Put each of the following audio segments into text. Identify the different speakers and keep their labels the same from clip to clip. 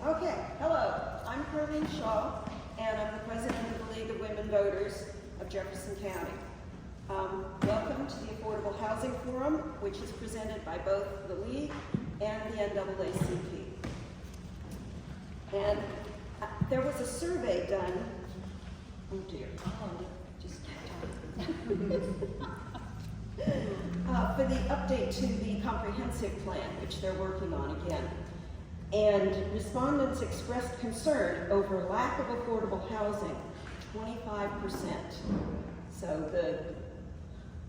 Speaker 1: Okay, hello, I'm Carleen Shaw, and I'm the president of the League of Women Voters of Jefferson County. Welcome to the Affordable Housing Forum, which is presented by both the League and the NAACP. And there was a survey done, oh dear, just for the update to the comprehensive plan, which they're working on again. And respondents expressed concern over lack of affordable housing, 25%. So the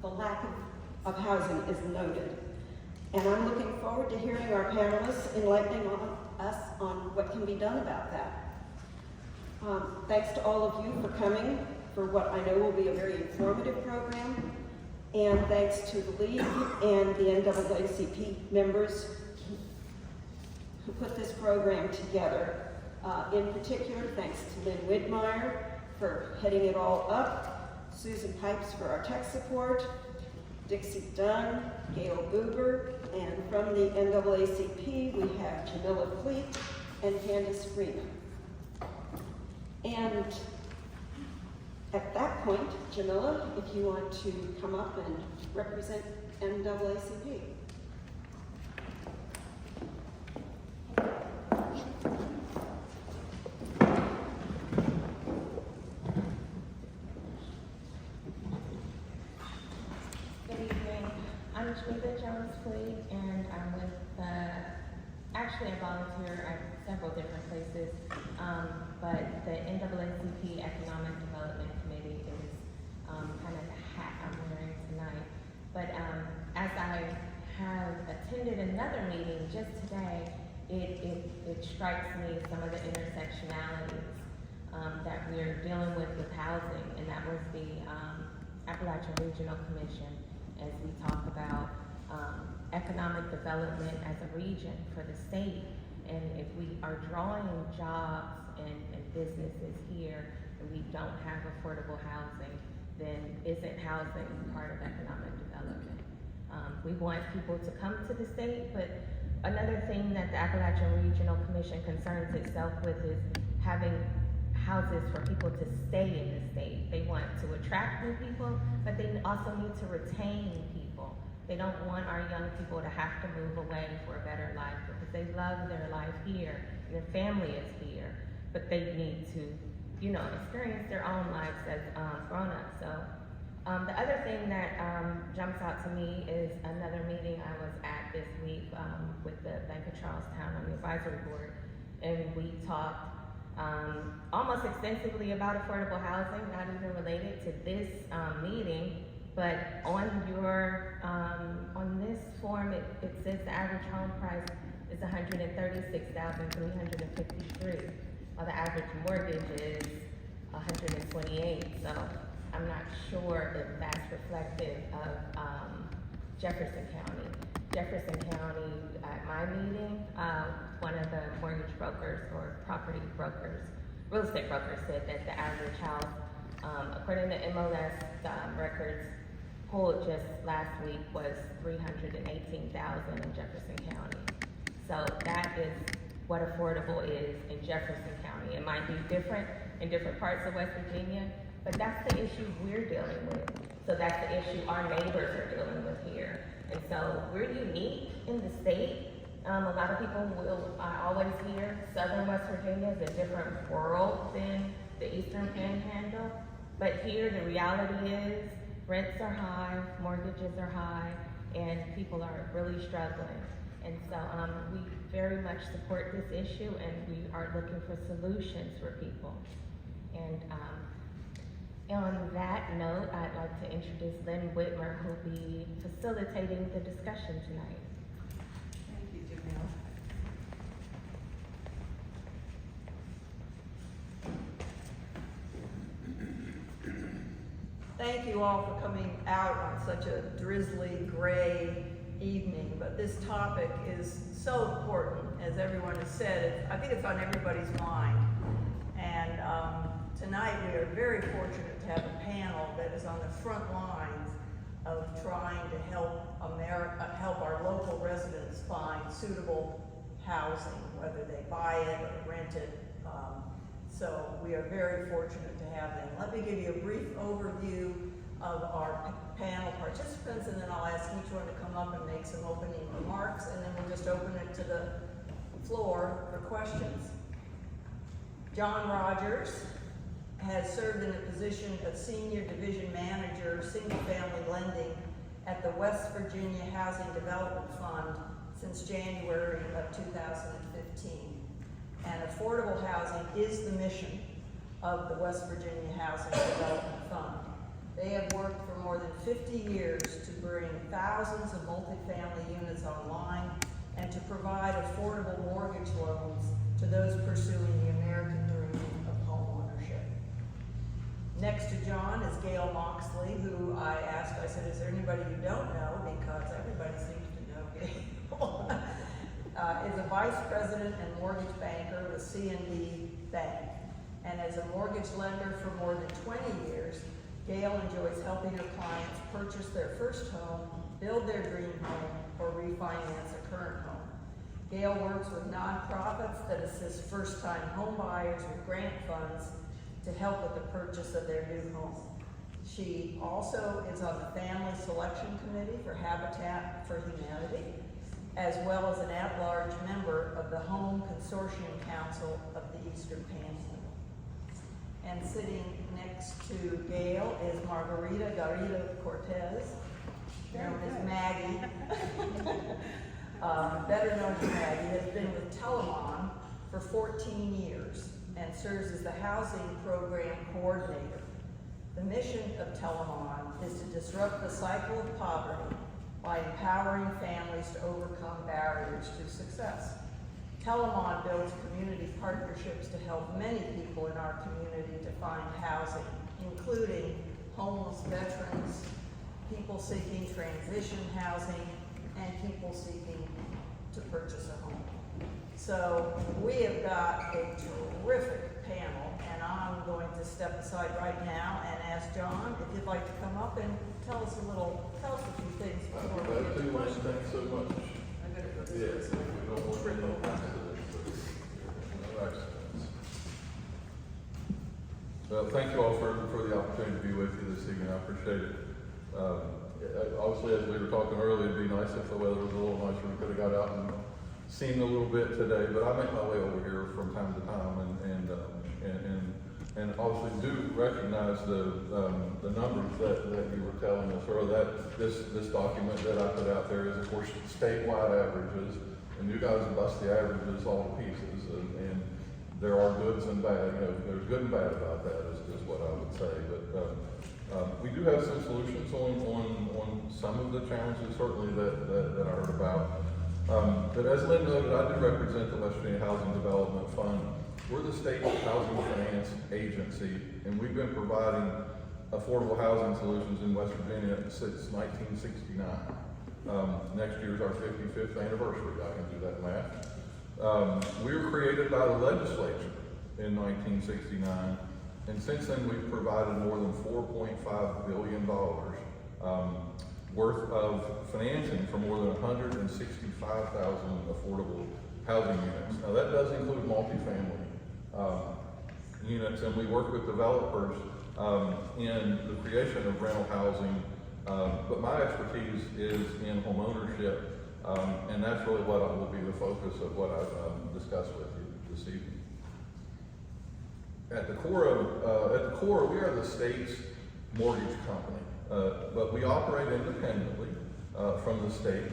Speaker 1: lack of housing is noted. And I'm looking forward to hearing our panelists enlightening us on what can be done about that. Thanks to all of you for coming for what I know will be a very informative program. And thanks to the League and the NAACP members who put this program together. In particular, thanks to Lynn Whitmire for heading it all up, Susan Pipes for our tech support, Dixie Dunn, Gail Buber, and from the NAACP we have Jamila Fleet and Candace Freeman. And at that point, Jamila, if you want to come up and represent NAACP.
Speaker 2: And I'm with, actually I volunteer at several different places, but the NAACP Economic Development Committee is kind of the hat I'm wearing tonight. But as I have attended another meeting just today, it strikes me some of the intersectionalities that we're dealing with housing, and that was the Appalachian Regional Commission as we talk about economic development as a region for the state. And if we are drawing jobs and businesses here and we don't have affordable housing, then isn't housing part of economic development? We want people to come to the state, but another thing that the Appalachian Regional Commission concerns itself with is having houses for people to stay in the state. They want to attract new people, but they also need to retain people. They don't want our young people to have to move away for a better life because they love their life here, and their family is here, but they need to, experience their own lives as grown-ups. So the other thing that jumps out to me is another meeting I was at this week with the Bank of Charlestown on the advisory board, and we talked almost extensively about affordable housing, not even related to this meeting, but on your on this form it says the average home price is $136,353, while the average mortgage is $128. So I'm not sure if that's reflective of Jefferson County. Jefferson County, at my meeting, one of the mortgage brokers or property brokers, real estate brokers, said that the average house, according to MLS records pulled just last week, was $318,000 in Jefferson County. So that is what affordable is in Jefferson County. It might be different in different parts of West Virginia, but that's the issue we're dealing with. So that's the issue our neighbors are dealing with here. And so we're unique in the state. A lot of people will always hear Southern West Virginia is a different world than the Eastern Panhandle. But here the reality is rents are high, mortgages are high, and people are really struggling. And so we very much support this issue, and we are looking for solutions for people. And on that note, I'd like to introduce Lynn Whitmer, who will be facilitating the discussion tonight.
Speaker 3: Thank you, Jamil. Thank you all for coming out on such a drizzly, gray evening, but this topic is so important, as everyone has said. I think it's on everybody's mind. And tonight we are very fortunate to have a panel that is on the front lines of trying to help our local residents find suitable housing, whether they buy it or rent it. So we are very fortunate to have them. Let me give you a brief overview of our panel participants, and then I'll ask each one to come up and make some opening remarks, and then we'll just open it to the floor for questions. John Rogers has served in the position of Senior Division Manager, Single Family Lending at the West Virginia Housing Development Fund since January of 2015. And affordable housing is the mission of the West Virginia Housing Development Fund. They have worked for more than 50 years to bring thousands of multifamily units online and to provide affordable mortgage loans to those pursuing the American dream of homeownership. Next to John is Gail Moxey, who I asked, I said, is there anybody you don't know? Because everybody seems to know Gail. Is a vice president and mortgage banker with C&D Bank. And as a mortgage lender for more than 20 years, Gail enjoys helping her clients purchase their first home, build their dream home, or refinance a current home. Gail works with nonprofits that assist first-time home buyers with grant funds to help with the purchase of their new home. She also is on the Family Selection Committee for Habitat for Humanity, as well as an at-large member of the Home Consortium Council of the Eastern Panhandle. And sitting next to Gail is Margarita Garrido Cortez, known as Maggie. Better known as Maggie, has been with Telamon for 14 years and serves as the Housing Program Coordinator. The mission of Telamon is to disrupt the cycle of poverty by empowering families to overcome barriers to success. Telamon builds community partnerships to help many people in our community to find housing, including homeless veterans, people seeking transition housing, and people seeking to purchase a home. So we have got a terrific panel, and I'm going to step aside right now and ask John if you'd like to come up and tell us a few things before we get to questions.
Speaker 4: Thanks so much.
Speaker 3: I better go this
Speaker 4: Yes,
Speaker 3: way.
Speaker 4: we don't want to know accidents. Well, thank you all for the opportunity to be with you this evening. I appreciate it. Obviously, as we were talking earlier, it'd be nice if the weather was a little nicer. We could have got out and seen a little bit today, but I make my way over here from time to time, and obviously do recognize the numbers that you were telling us, or that this document that I put out there is, of course, statewide averages, and you guys bust the averages all to pieces, and there are goods and bad. You know, there's good and bad about that, is what I would say. But we do have some solutions on some of the challenges, certainly that I heard about. But as Lynn noted, I do represent the West Virginia Housing Development Fund. We're the state housing finance agency, and we've been providing affordable housing solutions in West Virginia since 1969. Next year's our 55th anniversary. I can do that math. We were created by the legislature in 1969, and since then we've provided more than $4.5 billion worth of financing for more than 165,000 affordable housing units. Now that does include multifamily units, and we work with developers in the creation of rental housing, but my expertise is in home ownership, and that's really what will be the focus of what I've discussed with you this evening. At the core, we are the state's mortgage company, but we operate independently from the state.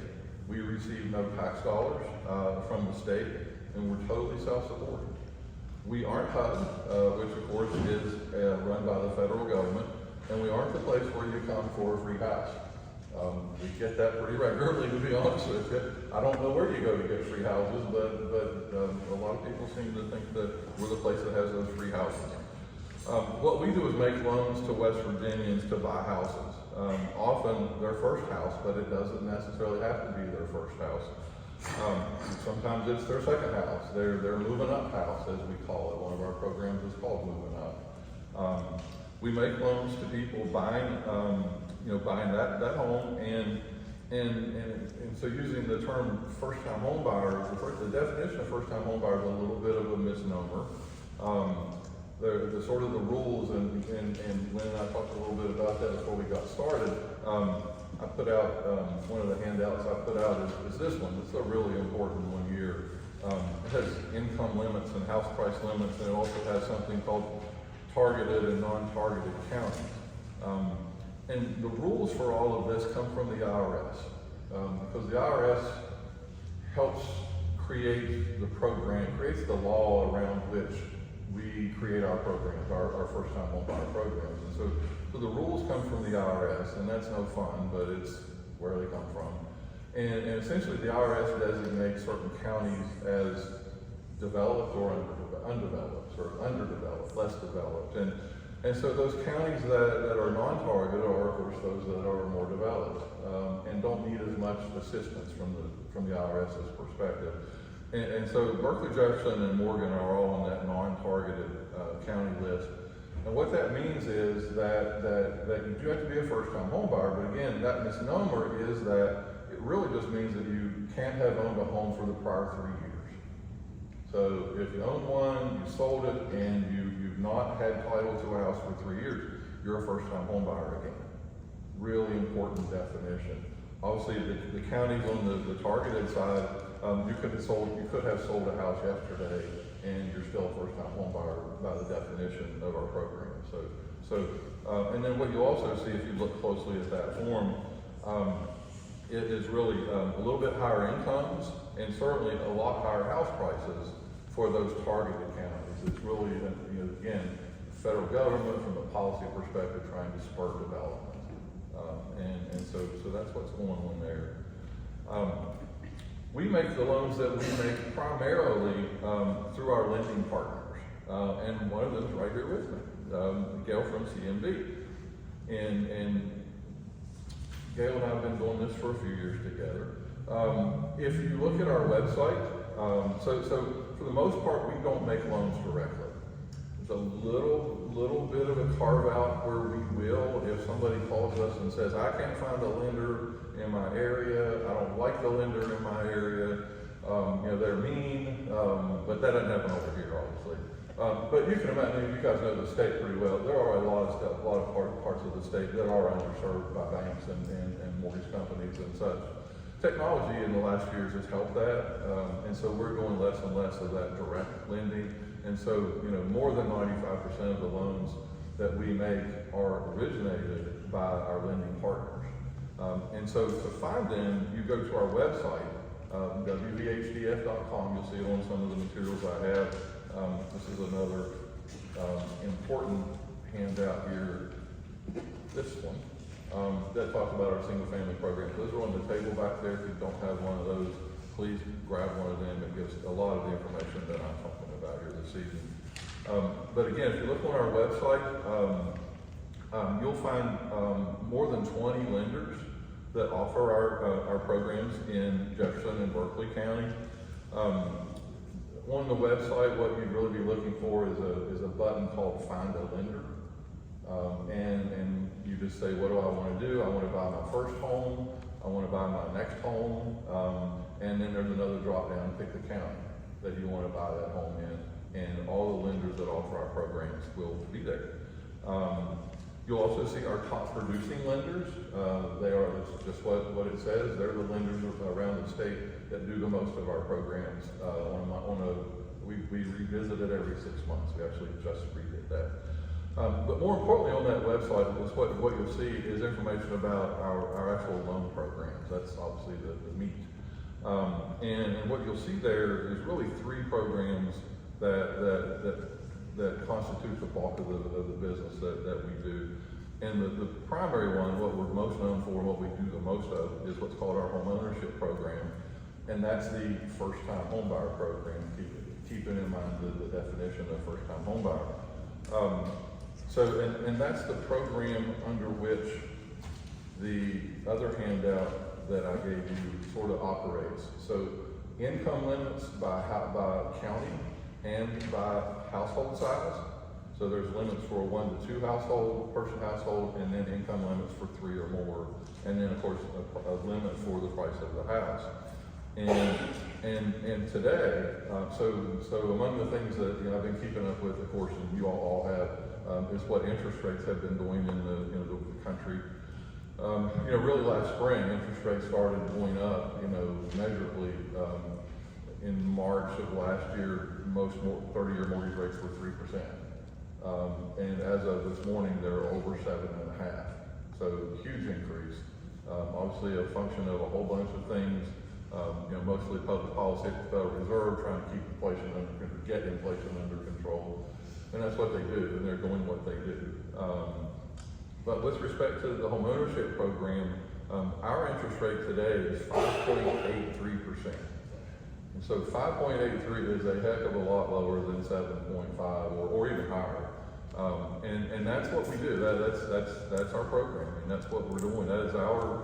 Speaker 4: We receive no tax dollars from the state, and we're totally self-supporting. We aren't HUD, which of course is run by the federal government, and we aren't the place where you come for a free house. We get that pretty regularly, to be honest with you. I don't know where you go to get free houses, but a lot of people seem to think that we're the place that has those free houses. What we do is make loans to West Virginians to buy houses. Often their first house, but it doesn't necessarily have to be their first house. Sometimes it's their second house, their moving up house, as we call it. One of our programs is called Moving Up. We make loans to people buying that home, and And so using the term first-time home buyers, the definition of first-time home buyer is a little bit of a misnomer. The sort of the rules, and Lynn and I talked a little bit about that before we got started. I put out, one of the handouts I put out is this one. It's a really important one here. It has income limits and house price limits, and it also has something called targeted and non-targeted counties. And the rules for all of this come from the IRS, because the IRS helps create the program, creates the law around which we create our programs, our first-time home buyer programs. And so the rules come from the IRS, and that's no fun, but it's where they come from. And essentially the IRS designates certain counties as developed or undeveloped, or underdeveloped, less developed. And so those counties that are non-targeted are, of course, those that are more developed and don't need as much assistance from the IRS's perspective. And so Berkeley, Jefferson, and Morgan are all on that non-targeted county list. And what that means is that you do have to be a first-time home buyer, but again, that misnomer is that it really just means that you can't have owned a home for the prior 3 years. So if you own one, you sold it, and you've not had title to a house for 3 years, you're a first-time home buyer again. Really important definition. Obviously, the counties on the targeted side, you could have sold a house yesterday, and you're still a first-time home buyer by the definition of our program. And then what you also see if you look closely at that form, it is really a little bit higher incomes and certainly a lot higher house prices for those targeted counties. It's really, again, federal government from a policy perspective trying to spur development. So that's what's going on there. We make the loans that we make primarily through our lending partners. And one of them is right here with me, Gail from CMB. And Gail and I have been doing this for a few years together. If you look at our website, so for the most part, we don't make loans directly. There's a little bit of a carve out where we will, if somebody calls us and says, I can't find a lender in my area, I don't like the lender in my area, they're mean, but that doesn't happen over here, obviously. But you can imagine, you guys know the state pretty well, there are a lot of parts of the state that are underserved by banks and mortgage companies and such. Technology in the last years has helped that, and so we're doing less and less of that direct lending. And so, more than 95% of the loans that we make are originated by our lending partners. And so to find them, you go to our website, WVHDF.com. You'll see it on some of the materials I have. This is another important handout here, this one, that talks about our single-family program. Those are on the table back there. If you don't have one of those, please grab one of them. It gives a lot of the information that I'm talking about here this evening. But again, if you look on our website, you'll find more than 20 lenders that offer our programs in Jefferson and Berkeley County. On the website, what you'd really be looking for is a button called Find a Lender. And you just say, what do I want to do? I want to buy my first home. I want to buy my next home. And then there's another drop down, pick the county that you want to buy that home in. And all the lenders that offer our programs will be there. You'll also see our top producing lenders. They are just what it says. They're the lenders around the state that do the most of our programs. We revisit it every 6 months. We actually just redid that. But more importantly on that website is what you'll see is information about our actual loan programs. That's obviously the meat. And what you'll see there is really 3 programs that constitute the bulk of the business that we do. And the primary one, what we're most known for, what we do the most of, is what's called our home ownership program. And that's the first-time home buyer program, keeping in mind the definition of first-time home buyer. And that's the program under which the other handout that I gave you sort of operates. So income limits by county and by household size. So there's limits for a 1 to 2 person household, and then income limits for 3 or more, and then of course a limit for the price of the house. And today, so among the things that I've been keeping up with, of course, and you all have, is what interest rates have been doing in the country. Really last spring, interest rates started going up, measurably. In March of last year, most 30-year mortgage rates were 3%. And as of this morning, they're over 7.5%. So huge increase. Obviously a function of a whole bunch of things. Mostly public policy at the Federal Reserve trying to get inflation under control. And that's what they do, and they're doing what they do. But with respect to the homeownership program, our interest rate today is 5.83%. And so 5.83 is a heck of a lot lower than 7.5 or even higher. And that's what we do. That's our program. And that's what we're doing. That is our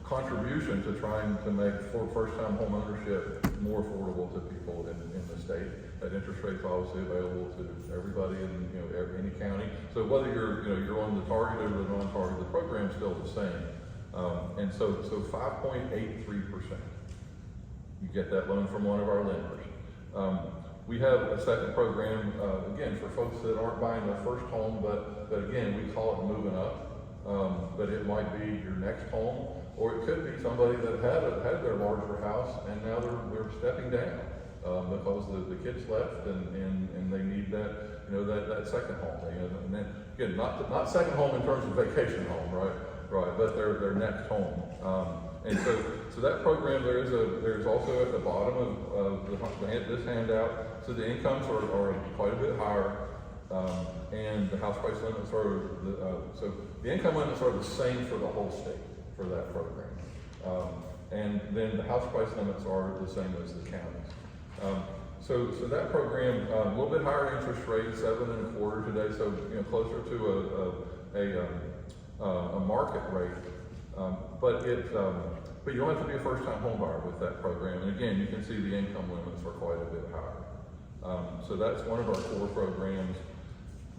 Speaker 4: contribution to trying to make first-time home ownership more affordable to people in the state. That interest rate's obviously available to everybody in any county. So whether you're on the targeted or the non-targeted, the program's still the same. And so 5.83%. You get that loan from one of our lenders. We have a second program, again, for folks that aren't buying their first home, but again, we call it moving up. But it might be your next home, or it could be somebody that had their larger house and now they're stepping down because the kids left and they need that that second home. And then again, not second home in terms of vacation home, right, but their next home. And so that program, there's also at the bottom of this handout, so the incomes are quite a bit higher, and the house price limits so the income limits are the same for the whole state for that program. And then the house price limits are the same as the counties. So that program, a little bit higher interest rate, 7.25 today, so closer to a market rate. But you don't have to be a first-time home buyer with that program. And again, you can see the income limits are quite a bit higher. So that's one of our core programs.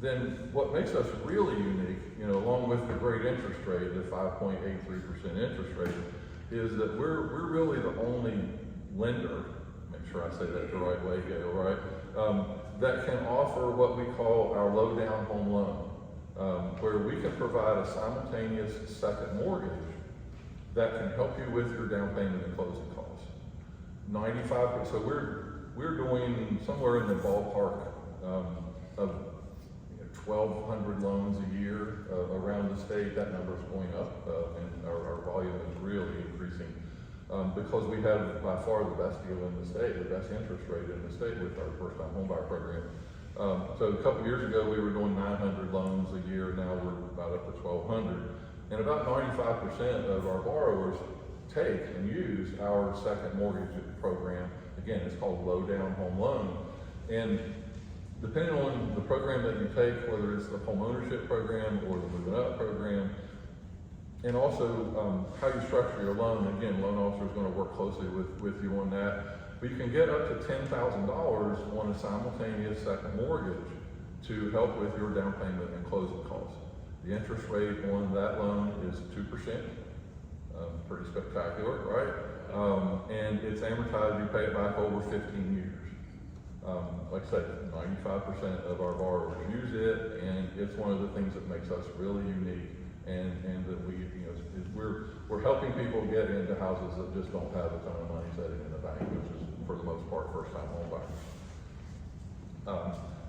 Speaker 4: Then what makes us really unique, along with the great interest rate, the 5.83% interest rate, is that we're really the only lender, make sure I say that the right way, Gail, right? That can offer what we call our low-down home loan, where we can provide a simultaneous second mortgage that can help you with your down payment and closing costs. 95%, so we're doing somewhere in the ballpark of 1,200 loans a year around the state. That number is going up, and our volume is really increasing because we have by far the best deal in the state, the best interest rate in the state with our first-time homebuyer program. So a couple years ago, we were doing 900 loans a year. Now we're about up to 1,200. And about 95% of our borrowers take and use our second mortgage program. Again, it's called low down home loan. And depending on the program that you take, whether it's the home ownership program or the moving up program, and also how you structure your loan, again, loan officer is going to work closely with you on that. But you can get up to $10,000 on a simultaneous second mortgage to help with your down payment and closing costs. The interest rate on that loan is 2%, pretty spectacular, right? And it's amortized, you pay it back over 15 years. Like I said, 95% of our borrowers use it, and it's one of the things that makes us really unique, and that we're helping people get into houses that just don't have a ton of money sitting in the bank, which is for the most part first-time home buyers.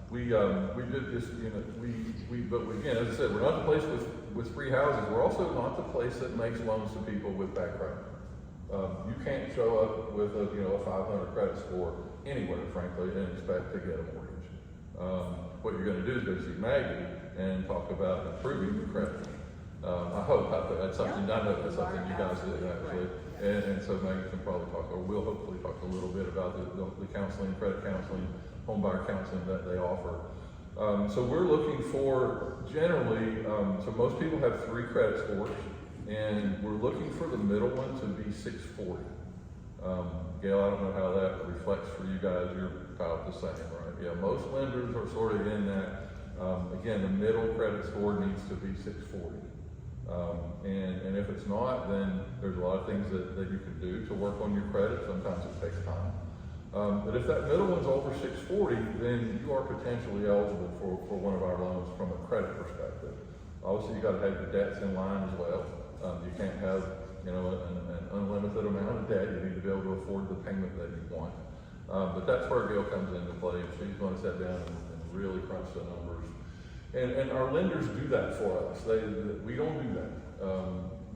Speaker 4: We did this, but again, as I said, we're not the place with free houses. We're also not the place that makes loans to people with bad credit. You can't show up with a 500 credit score anywhere, frankly, and expect to get a mortgage. What you're going to do is go see Maggie and talk about improving your credit. I hope that's something. I know that's something you guys do actually, and so Maggie can probably talk, or we'll hopefully talk a little bit about the counseling, credit counseling, home buyer counseling that they offer. So we're looking for generally, so most people have 3 credit scores, and we're looking for the middle one to be 640. Gail, I don't know how that reflects for you guys. You're about the same, right? Yeah, most lenders are sort of in that Again, the middle credit score needs to be 640. And if it's not, then there's a lot of things that you can do to work on your credit. Sometimes it takes time. But if that middle one's over 640, then you are potentially eligible for one of our loans from a credit perspective. Obviously, you got to have your debts in line as well. You can't have, an unlimited amount of debt. You need to be able to afford the payment that you want. But that's where Gail comes into play. She's going to sit down and really crunch the numbers. And our lenders do that for us. We don't do that.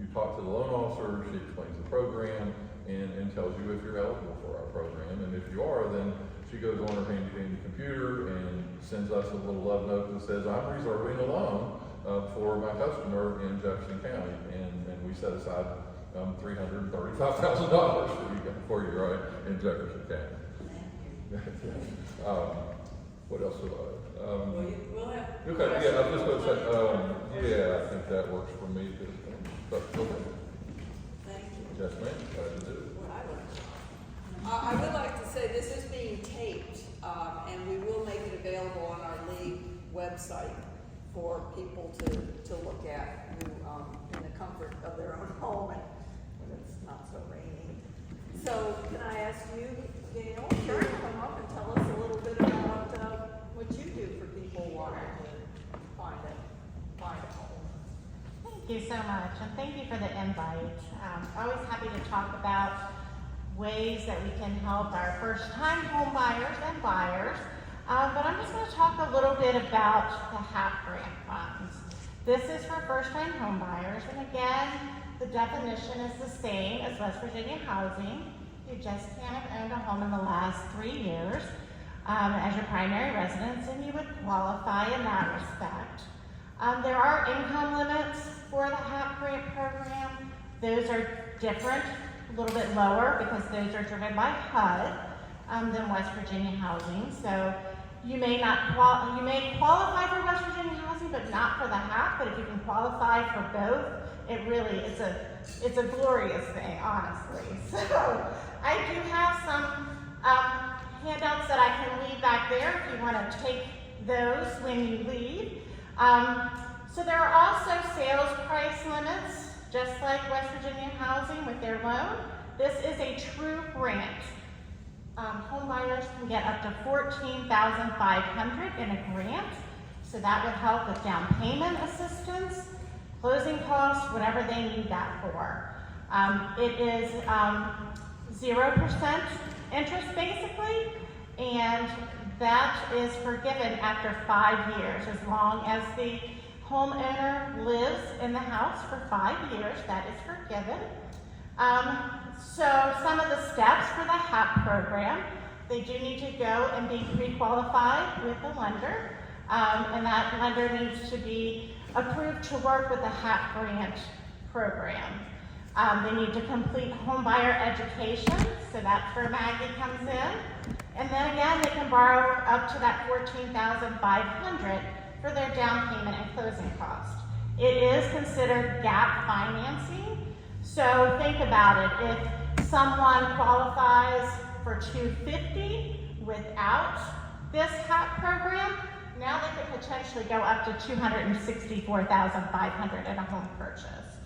Speaker 4: You talk to the loan officer, she explains the program, and tells you if you're eligible for our program. And if you are, then she goes on her handy computer and sends us a little love note that says, I'm reserving a loan for my customer in Jefferson County. And we set aside $335,000 for you, right, in Jefferson County. What else would
Speaker 3: We'll have.
Speaker 4: okay, yeah, I was just going to say, yeah, I think that works for me. But, okay.
Speaker 3: Thank you.
Speaker 4: Yes, ma'am, glad to do it.
Speaker 3: I would like to say this is being taped, and we will make it available on our league website for people to look at who, in the comfort of their own home and when it's not so rainy. So can I ask you, Gail, to come up and tell us a little bit about what you do for people wanting to find a home?
Speaker 5: Thank you so much, and thank you for the invite. Always happy to talk about ways that we can help our first-time home buyers and buyers. But I'm just going to talk a little bit about the HAP grant funds. This is for first-time home buyers, and again, the definition is the same as West Virginia housing. You just can't have owned a home in the last 3 years as your primary residence, and you would qualify in that respect. There are income limits for the HAP grant program. Those are different, a little bit lower, because those are driven by HUD than West Virginia housing. So you may qualify for West Virginia housing, but not for the HAP. But if you can qualify for both, it really is it's a glorious thing, honestly. So I do have some handouts that I can leave back there if you want to take those when you leave. So there are also sales price limits, just like West Virginia housing with their loan. This is a true grant. Home buyers can get up to $14,500 in a grant, so that would help with down payment assistance, closing costs, whatever they need that for. It is 0% interest basically, and that is forgiven after 5 years, as long as the homeowner lives in the house for 5 years, that is forgiven. So some of the steps for the HAP program, they do need to go and be pre-qualified with the lender, and that lender needs to be approved to work with the HAP grant program. They need to complete home buyer education, so that's where Maggie comes in. And then again, they can borrow up to that $14,500 for their down payment and closing cost. It is considered gap financing, so think about it. If someone qualifies for $250,000 without this HAP program, now they could potentially go up to $264,500 in a home purchase.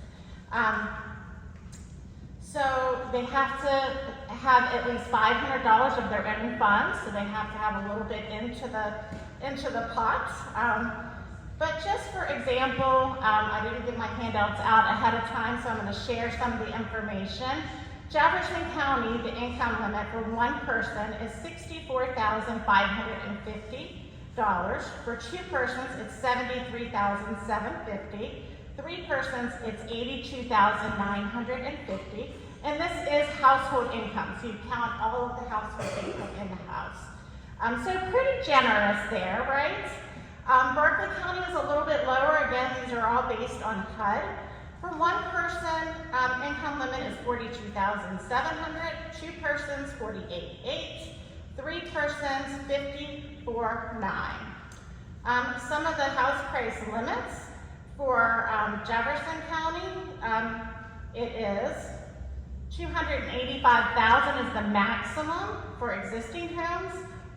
Speaker 5: So they have to have at least $500 of their own funds, so they have to have a little bit into the pot. But just for example, I didn't give my handouts out ahead of time, so I'm going to share some of the information. Jefferson County, the income limit for one person is $64,550. For 2 persons, it's $73,750. 3 persons, it's $82,950. And this is household income, so you count all of the household income in the house. So pretty generous there, right? Berkeley County is a little bit lower. Again, these are all based on HUD. For one person, income limit is $42,700. 2 persons, $48,800. 3 persons, $54,900. Some of the house price limits for Jefferson County, it is $285,000 is the maximum for existing homes.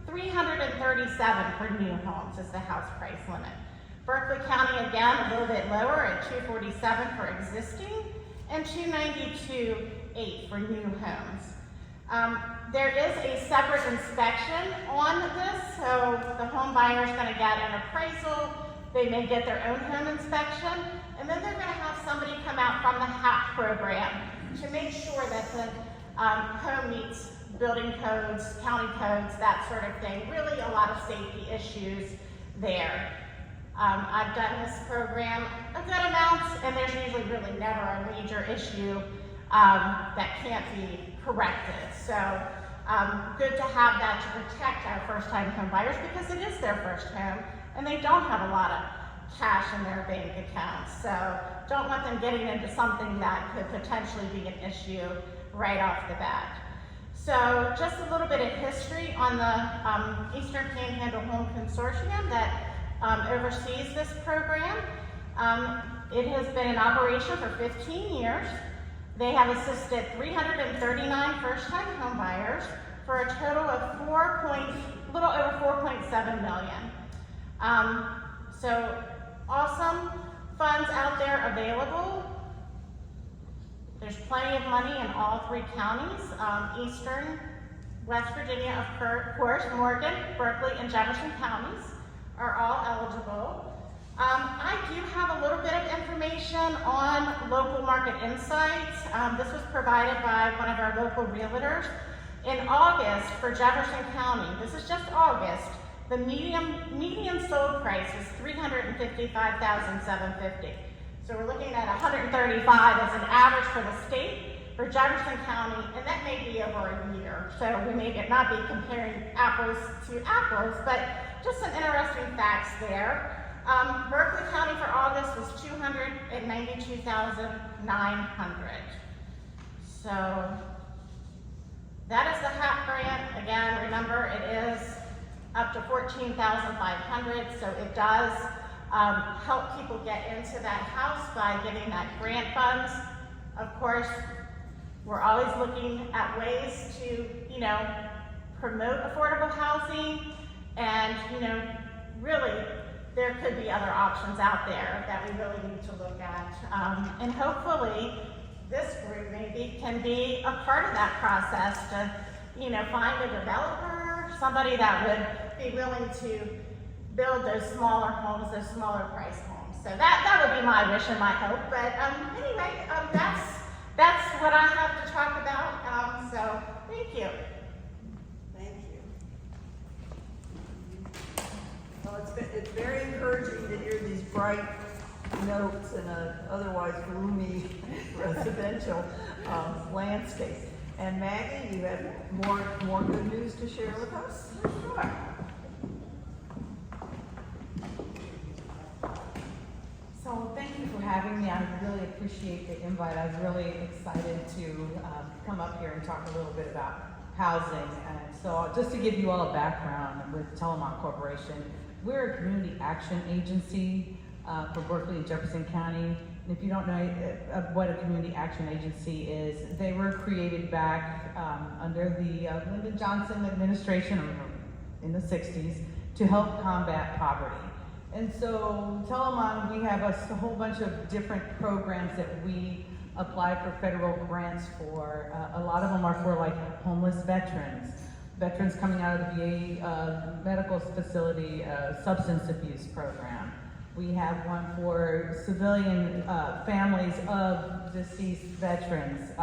Speaker 5: $330,000 $237 for new homes is the house price limit. Berkeley County, again, a little bit lower at $247 for existing and $292.8 for new homes. There is a separate inspection on this, so the home buyer is going to get an appraisal. They may get their own home inspection, and then they're going to have somebody come out from the HAP program to make sure that the home meets building codes, county codes, that sort of thing. Really a lot of safety issues there. I've done this program a good amount, and there's usually really never a major issue that can't be corrected. So good to have that to protect our first-time home buyers because it is their first home and they don't have a lot of cash in their bank accounts. So don't want them getting into something that could potentially be an issue right off the bat. So just a little bit of history on the Eastern Panhandle Home Consortium that oversees this program. It has been in operation for 15 years. They have assisted 339 first-time home buyers for a total of a little over 4.7 million. So awesome funds out there available. There's plenty of money in all three counties, Eastern, West Virginia, of course, Morgan, Berkeley, and Jefferson counties are all eligible. I do have a little bit of information on local market insights. This was provided by one of our local realtors. In August for Jefferson County, this is just August, the median sold price is $355,750. So we're looking at 135 as an average for the state for Jefferson County, and that may be over a year. So we may not be comparing apples to apples, but just some interesting facts there. Berkeley County for August was $292,900. So that is the HAP grant. Again, remember it is up to $14,500, so it does help people get into that house by giving that grant funds. Of course, we're always looking at ways to, promote affordable housing, and, really, there could be other options out there that we really need to look at. And hopefully, this group maybe can be a part of that process to, find a developer, somebody that would be willing to build those smaller homes, those smaller price homes. So that would be my wish and my hope. But anyway, that's what I have to talk about. So thank you.
Speaker 3: Thank you. Well, it's very encouraging to hear these bright notes in an otherwise gloomy residential landscape. And Maggie, you have more good news to share with us?
Speaker 6: Sure. So thank you for having me. I really appreciate the invite. I was really excited to come up here and talk a little bit about housing. And so just to give you all a background with Telemont Corporation, we're a community action agency for Berkeley and Jefferson County. And if you don't know what a community action agency is, they were created back under the Lyndon Johnson administration in the 60s to help combat poverty. And so Telemont, we have a whole bunch of different programs that we apply for federal grants for. A lot of them are for like homeless veterans coming out of the VA medical facility substance abuse program. We have one for civilian families of deceased veterans.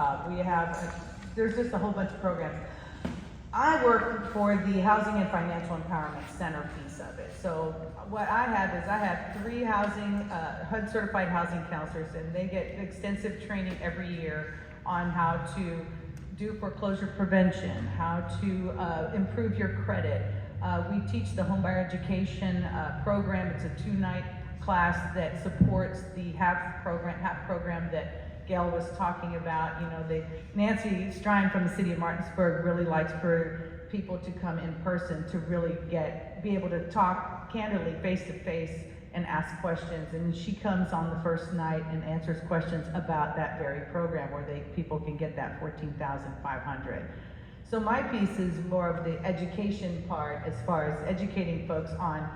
Speaker 6: There's just a whole bunch of programs. I work for the Housing and Financial Empowerment Center piece of it. So what I have is 3 HUD certified housing counselors, and they get extensive training every year on how to do foreclosure prevention, how to improve your credit. We teach the homebuyer education program. It's a 2-night class that supports the HAP program that Gail was talking about. Nancy Strine from the city of Martinsburg really likes for people to come in person to really be able to talk candidly, face to face, and ask questions. And she comes on the first night and answers questions about that very program where people can get that $14,500. So my piece is more of the education part, as far as educating folks on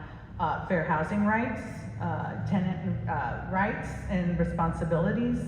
Speaker 6: fair housing rights, tenant rights and responsibilities.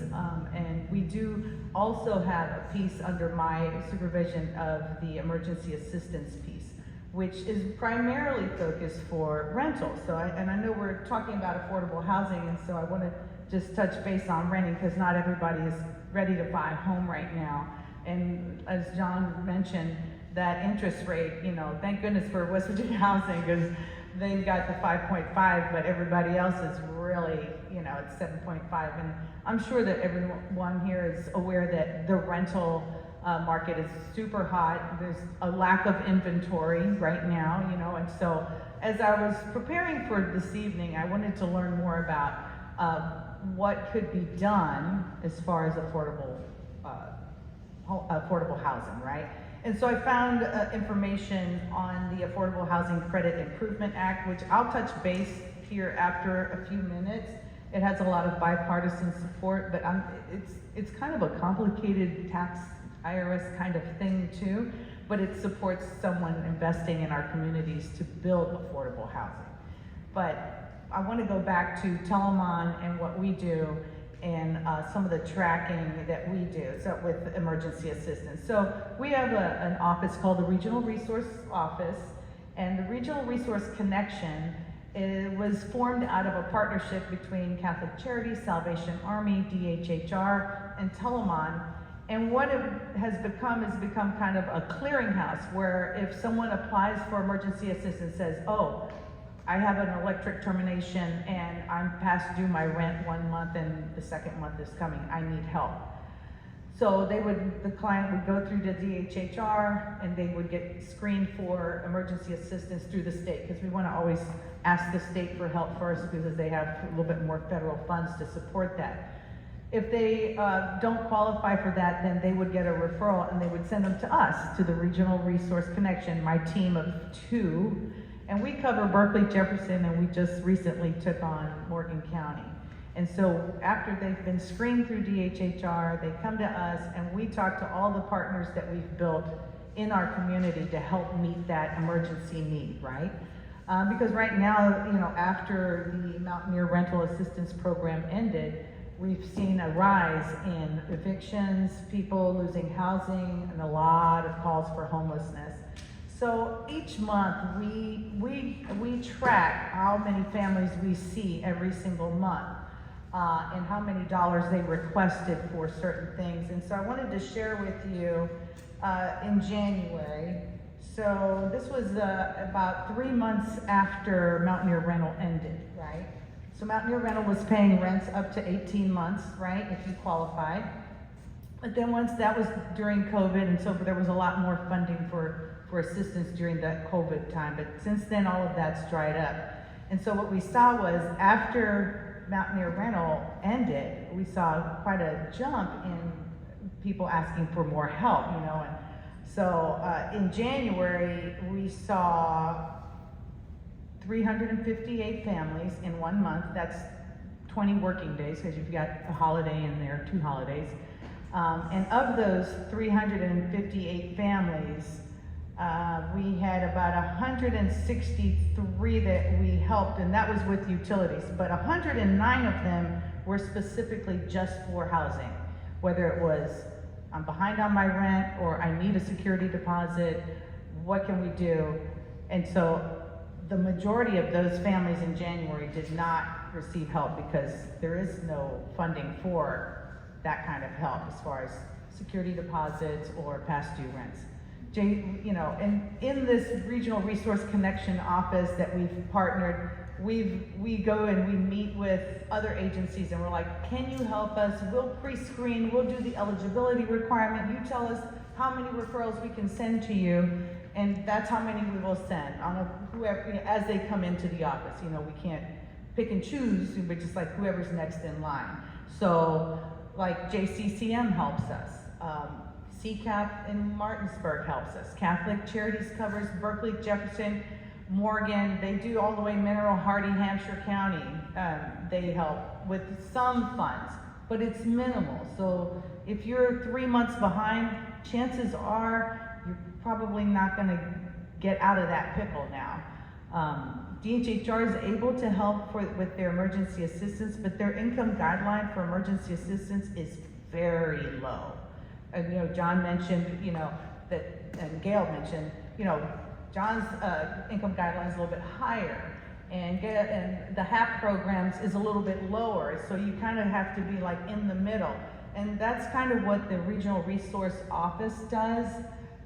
Speaker 6: And we do also have a piece under my supervision of the emergency assistance piece, which is primarily focused for rentals. So I know we're talking about affordable housing, and so I want to just touch base on renting, because not everybody is ready to buy a home right now. And as John mentioned, that interest rate, you know, thank goodness for West Virginia Housing, because they've got the 5.5, but everybody else is really, you know, it's 7.5. And I'm sure that everyone here is aware that the rental market is super hot. There's a lack of inventory right now, you know, and so as I was preparing for this evening, I wanted to learn more about what could be done as far as affordable housing, right? And so I found information on the Affordable Housing Credit Improvement Act, which I'll touch base here after a few minutes. It has a lot of bipartisan support, but it's kind of a complicated tax IRS kind of thing too, but it supports someone investing in our communities to build affordable housing. But I want to go back to Telemon and what we do, and some of the tracking that we do with emergency assistance. So we have an office called the Regional Resource Office, and the Regional Resource Connection was formed out of a partnership between Catholic Charities, Salvation Army, DHHR, and Telemon. And what it has become kind of a clearinghouse, where if someone applies for emergency assistance, says, oh, I have an electric termination and I'm past due my rent 1 month and the second month is coming, I need help. So the client would go through the DHHR and they would get screened for emergency assistance through the state, because we want to always ask the state for help first, because they have a little bit more federal funds to support that. If they don't qualify for that, then they would get a referral and they would send them to us, to the Regional Resource Connection, my team of 2. And we cover Berkeley, Jefferson, and we just recently took on Morgan County. And so after they've been screened through DHHR, they come to us and we talk to all the partners that we've built in our community to help meet that emergency need, right? Because right now, you know, after the Mountaineer Rental Assistance Program ended, we've seen a rise in evictions, people losing housing, and a lot of calls for homelessness. So each month we track how many families we see every single month, and how many dollars they requested for certain things. And so I wanted to share with you in January. So this was about 3 months after Mountaineer Rental ended, right? So Mountaineer Rental was paying rents up to 18 months, right, if you qualified. But then once that was during COVID, and so there was a lot more funding for assistance during that COVID time. But since then, all of that's dried up. And so what we saw was, after Mountaineer Rental ended, we saw quite a jump in people asking for more help, you know. And so in January, we saw 358 families in 1 month. That's 20 working days, because you've got a holiday in there, 2 holidays. And of those 358 families, we had about 163 that we helped, and that was with utilities, but 109 of them were specifically just for housing, whether it was, I'm behind on my rent, or I need a security deposit, what can we do? And so the majority of those families in January did not receive help, because there is no funding for that kind of help as far as security deposits or past due rents. You know, and in this Regional Resource Connection office that we've partnered, we go and we meet with other agencies, and we're like, can you help us? We'll pre-screen, we'll do the eligibility requirement. You tell us how many referrals we can send to you, and that's how many we will send on whoever, as they come into the office. You know, we can't pick and choose, but just like whoever's next in line. So like JCCM helps us. CCAP in Martinsburg helps us. Catholic Charities covers Berkeley, Jefferson, Morgan. They do all the way Mineral, Hardy, Hampshire County. They help with some funds, but it's minimal. So if you're 3 months behind, chances are you're probably not gonna get out of that pickle now. DHHR is able to help with their emergency assistance, but their income guideline for emergency assistance is very low. And, you know, John mentioned, you know, that, and Gail mentioned, you know, John's income guideline is a little bit higher, and the HAP programs is a little bit lower, so you kind of have to be like in the middle. And that's kind of what the Regional Resource Office does,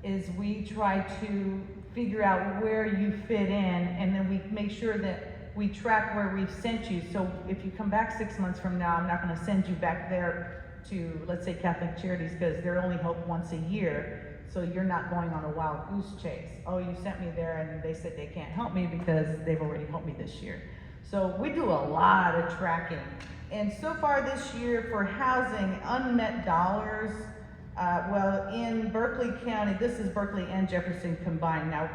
Speaker 6: is we try to figure out where you fit in, and then we make sure that we track where we've sent you. So if you come back 6 months from now, I'm not gonna send you back there to, let's say, Catholic Charities, because they're only open once a year. So you're not going on a wild goose chase. Oh, you sent me there and they said they can't help me because they've already helped me this year. So we do a lot of tracking. And so far this year for housing, unmet dollars, well, in Berkeley County, this is Berkeley and Jefferson combined. Now,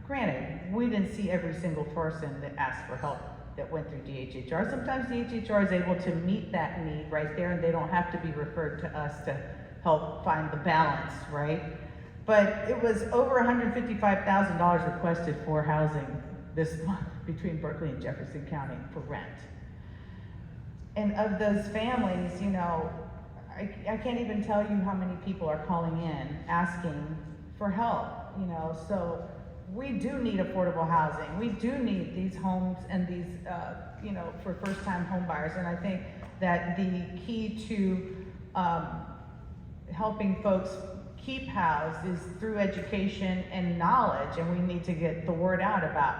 Speaker 6: granted, we didn't see every single person that asked for help that went through DHHR. Sometimes DHHR is able to meet that need right there, and they don't have to be referred to us to help find the balance, right? But it was over $155,000 requested for housing this month between Berkeley and Jefferson County for rent. And of those families, you know, I can't even tell you how many people are calling in asking for help, you know. So we do need affordable housing. We do need these homes and these, you know, for first-time home buyers. And I think that the key to helping folks keep housed is through education and knowledge, and we need to get the word out about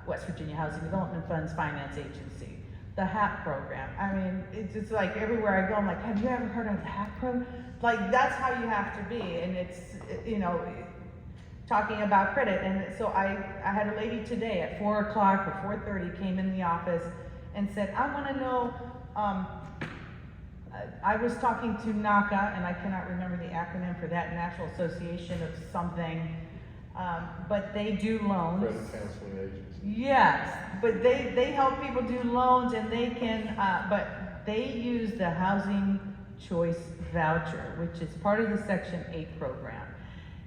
Speaker 6: West Virginia Housing Development Fund's Finance Agency, the HAP program. I mean, it's just like everywhere I go, I'm like, have you ever heard of the HAP program? Like, that's how you have to be, and it's, you know, talking about credit. And so I had a lady today at 4 o'clock or 4:30 came in the office and said, I want to know, I was talking to NAACP, and I cannot remember the acronym for that, National Association of something, but they do loans.
Speaker 4: Credit counseling agency.
Speaker 6: Yes, but they help people do loans, and they can, but they use the Housing Choice Voucher, which is part of the Section 8 program.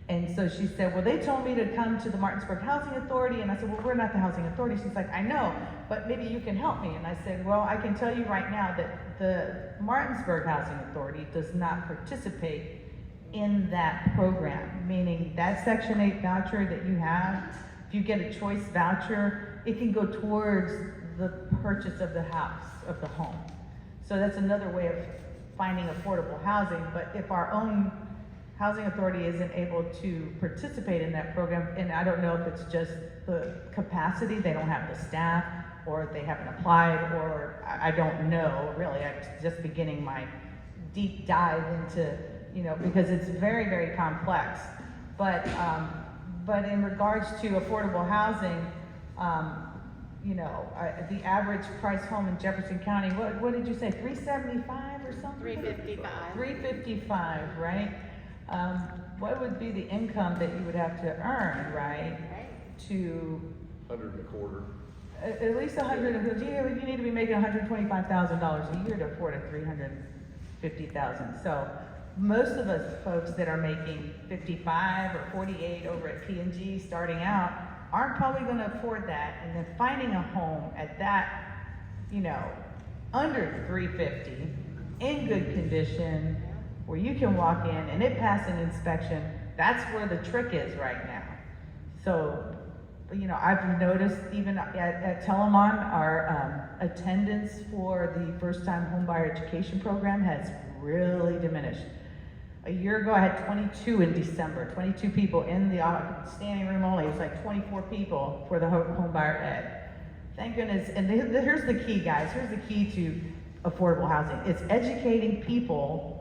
Speaker 6: And so she said, well, they told me to come to the Martinsburg Housing Authority. And I said, well, we're not the housing authority. She's like, I know, but maybe you can help me. And I said, well, I can tell you right now that the Martinsburg Housing Authority does not participate in that program, meaning that Section 8 voucher that you have, if you get a choice voucher, it can go towards the purchase of the house, of the home. So that's another way of finding affordable housing. But if our own housing authority isn't able to participate in that program, and I don't know if it's just the capacity, they don't have the staff, or they haven't applied, or I don't know, really. I'm just beginning my deep dive into, you know, because it's very, very complex. But in regards to affordable housing, you know, the average price home in Jefferson County, what did you say, 375 or something?
Speaker 5: 355.
Speaker 6: 355, right? What would be the income that you would have to earn, right? To
Speaker 4: 100 and a quarter.
Speaker 6: at least 100. You need to be making $125,000 a year to afford a $350,000. So most of us folks that are making 55 or 48 over at P&G starting out aren't probably going to afford that, and then finding a home at that, you know, under 350 in good condition, where you can walk in and it passed an inspection, that's where the trick is right now. So, you know, I've noticed even at Telemon, our attendance for the first-time homebuyer education program has really diminished. A year ago, I had 22 in December, 22 people in the standing room only. It was like 24 people for the homebuyer ed. Thank goodness. And here's the key, guys. Here's the key to affordable housing. It's educating people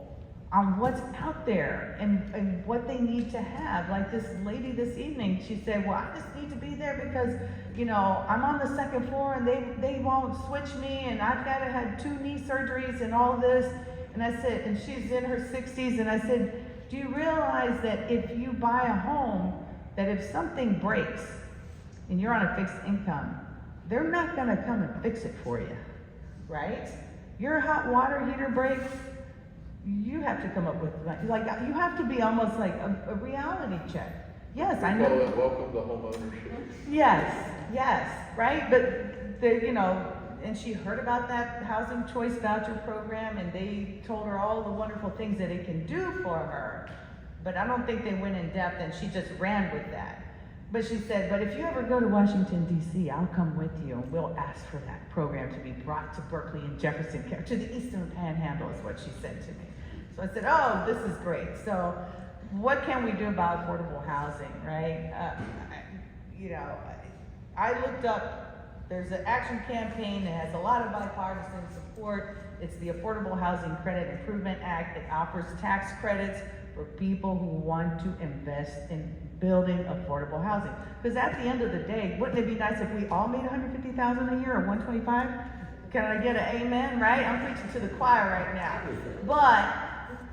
Speaker 6: on what's out there and what they need to have. Like this lady this evening, she said, well, I just need to be there because, you know, I'm on the second floor and they won't switch me, and I've got to have 2 knee surgeries and all this. And I said, and she's in her 60s, and I said, do you realize that if you buy a home, that if something breaks and you're on a fixed income, they're not gonna come and fix it for you, right? Your hot water heater breaks, you have to come up with, like, you have to be almost like a reality check. Yes,
Speaker 4: We
Speaker 6: I
Speaker 4: call
Speaker 6: know.
Speaker 4: it welcome to homeownership.
Speaker 6: Yes, right? But the, you know, and she heard about that housing choice voucher program, and they told her all the wonderful things that it can do for her. But I don't think they went in depth, and she just ran with that. But she said, but if you ever go to Washington, D.C., I'll come with you, and we'll ask for that program to be brought to Berkeley and Jefferson County, to the Eastern Panhandle, is what she said to me. So I said, oh, this is great. So what can we do about affordable housing, right? I looked up, there's an action campaign that has a lot of bipartisan support. It's the Affordable Housing Credit Improvement Act. It offers tax credits for people who want to invest in building affordable housing. Because at the end of the day, wouldn't it be nice if we all made $150,000 a year or 125? Can I get an amen, right? I'm preaching to the choir right now. But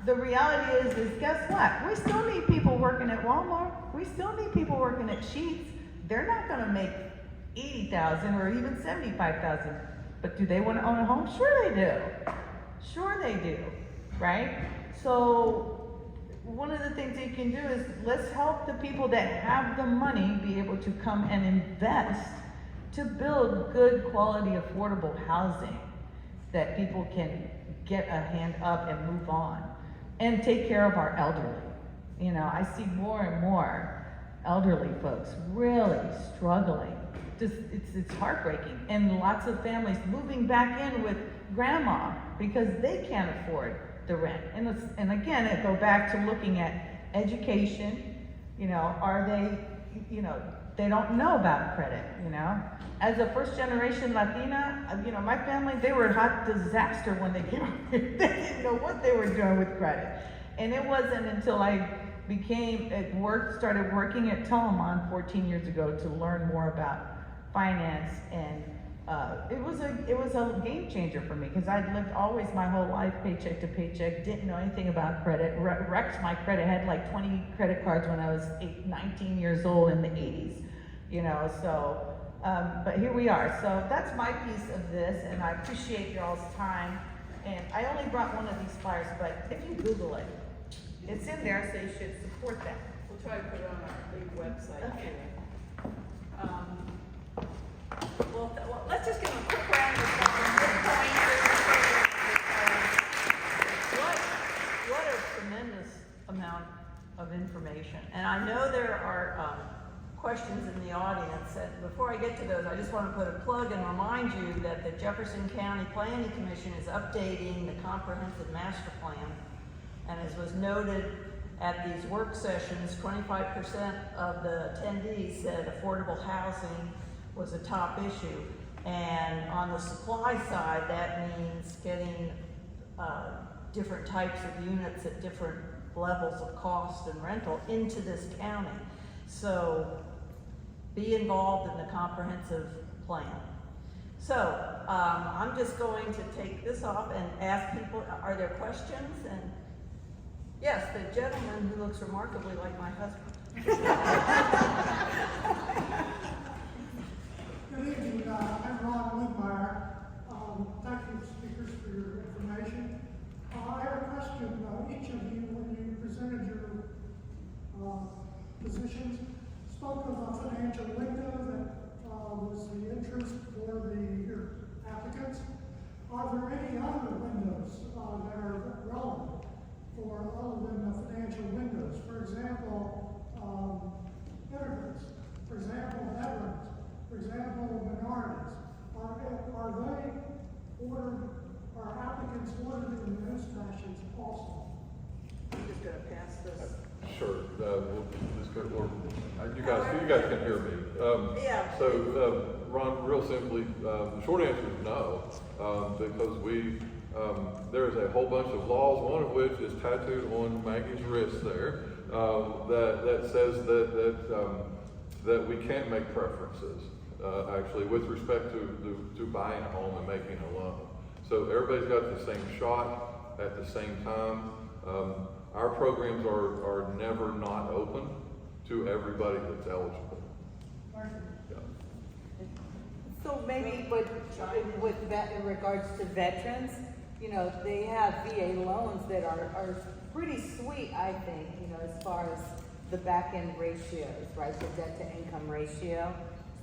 Speaker 6: the reality is guess what? We still need people working at Walmart. We still need people working at Sheetz. They're not gonna make $80,000 or even $75,000. But do they wanna own a home? Sure they do. Sure they do, right? So one of the things you can do is let's help the people that have the money be able to come and invest to build good quality affordable housing that people can get a hand up and move on and take care of our elderly. You know, I see more and more elderly folks really struggling. Just it's heartbreaking, and lots of families moving back in with grandma because they can't afford the rent. And again, it go back to looking at education. You know, are they, you know, they don't know about credit, you know. As a first generation Latina, you know, my family, they were a hot disaster when they came over here. They didn't know what they were doing with credit. And it wasn't until I started working at Telemon 14 years ago to learn more about finance, and it was a game changer for me because I'd lived always my whole life paycheck to paycheck, didn't know anything about credit, wrecked my credit, had like 20 credit cards when I was 19 years old in the 80s, you know, so, but here we are. So that's my piece of this, and I appreciate y'all's time. And I only brought one of these flyers, but if you Google it, it's in there, so you should support that.
Speaker 3: We'll try to put it on our big website.
Speaker 6: Okay.
Speaker 3: Well, let's just give them a quick round of applause. What a tremendous amount of information. And I know there are questions in the audience. And before I get to those, I just want to put a plug and remind you that the Jefferson County Planning Commission is updating the comprehensive master plan. And as was noted at these work sessions, 25% of the attendees said affordable housing was a top issue. And on the supply side, that means getting different types of units at different levels of cost and rental into this county. So be involved in the comprehensive plan. So I'm just going to take this off and ask people, are there questions? And yes, the gentleman who looks remarkably like my husband.
Speaker 7: Good evening, I'm Ron Woodmeyer. Thank you, speakers, for your information. I have a question. Each of you, when you presented your positions, spoke of a financial window that was the interest for your applicants. Are there any other windows that are relevant for other than the financial windows? For example, immigrants, for example, veterans, for example, minorities. Are they ordered, are applicants ordered in those fashions also?
Speaker 3: I'm just going to pass this.
Speaker 4: Sure, we'll just go to order. You guys can hear me.
Speaker 3: Yeah.
Speaker 4: So, Ron, real simply, the short answer is no, because there's a whole bunch of laws, one of which is tattooed on Maggie's wrist there, that says that we can't make preferences, actually, with respect to buying a home and making a loan. So everybody's got the same shot at the same time. Our programs are never not open to everybody that's eligible. Yeah.
Speaker 8: So maybe with that, in regards to veterans, you know, they have VA loans that are pretty sweet, I think, you know, as far as the back end ratios, right, the debt to income ratio.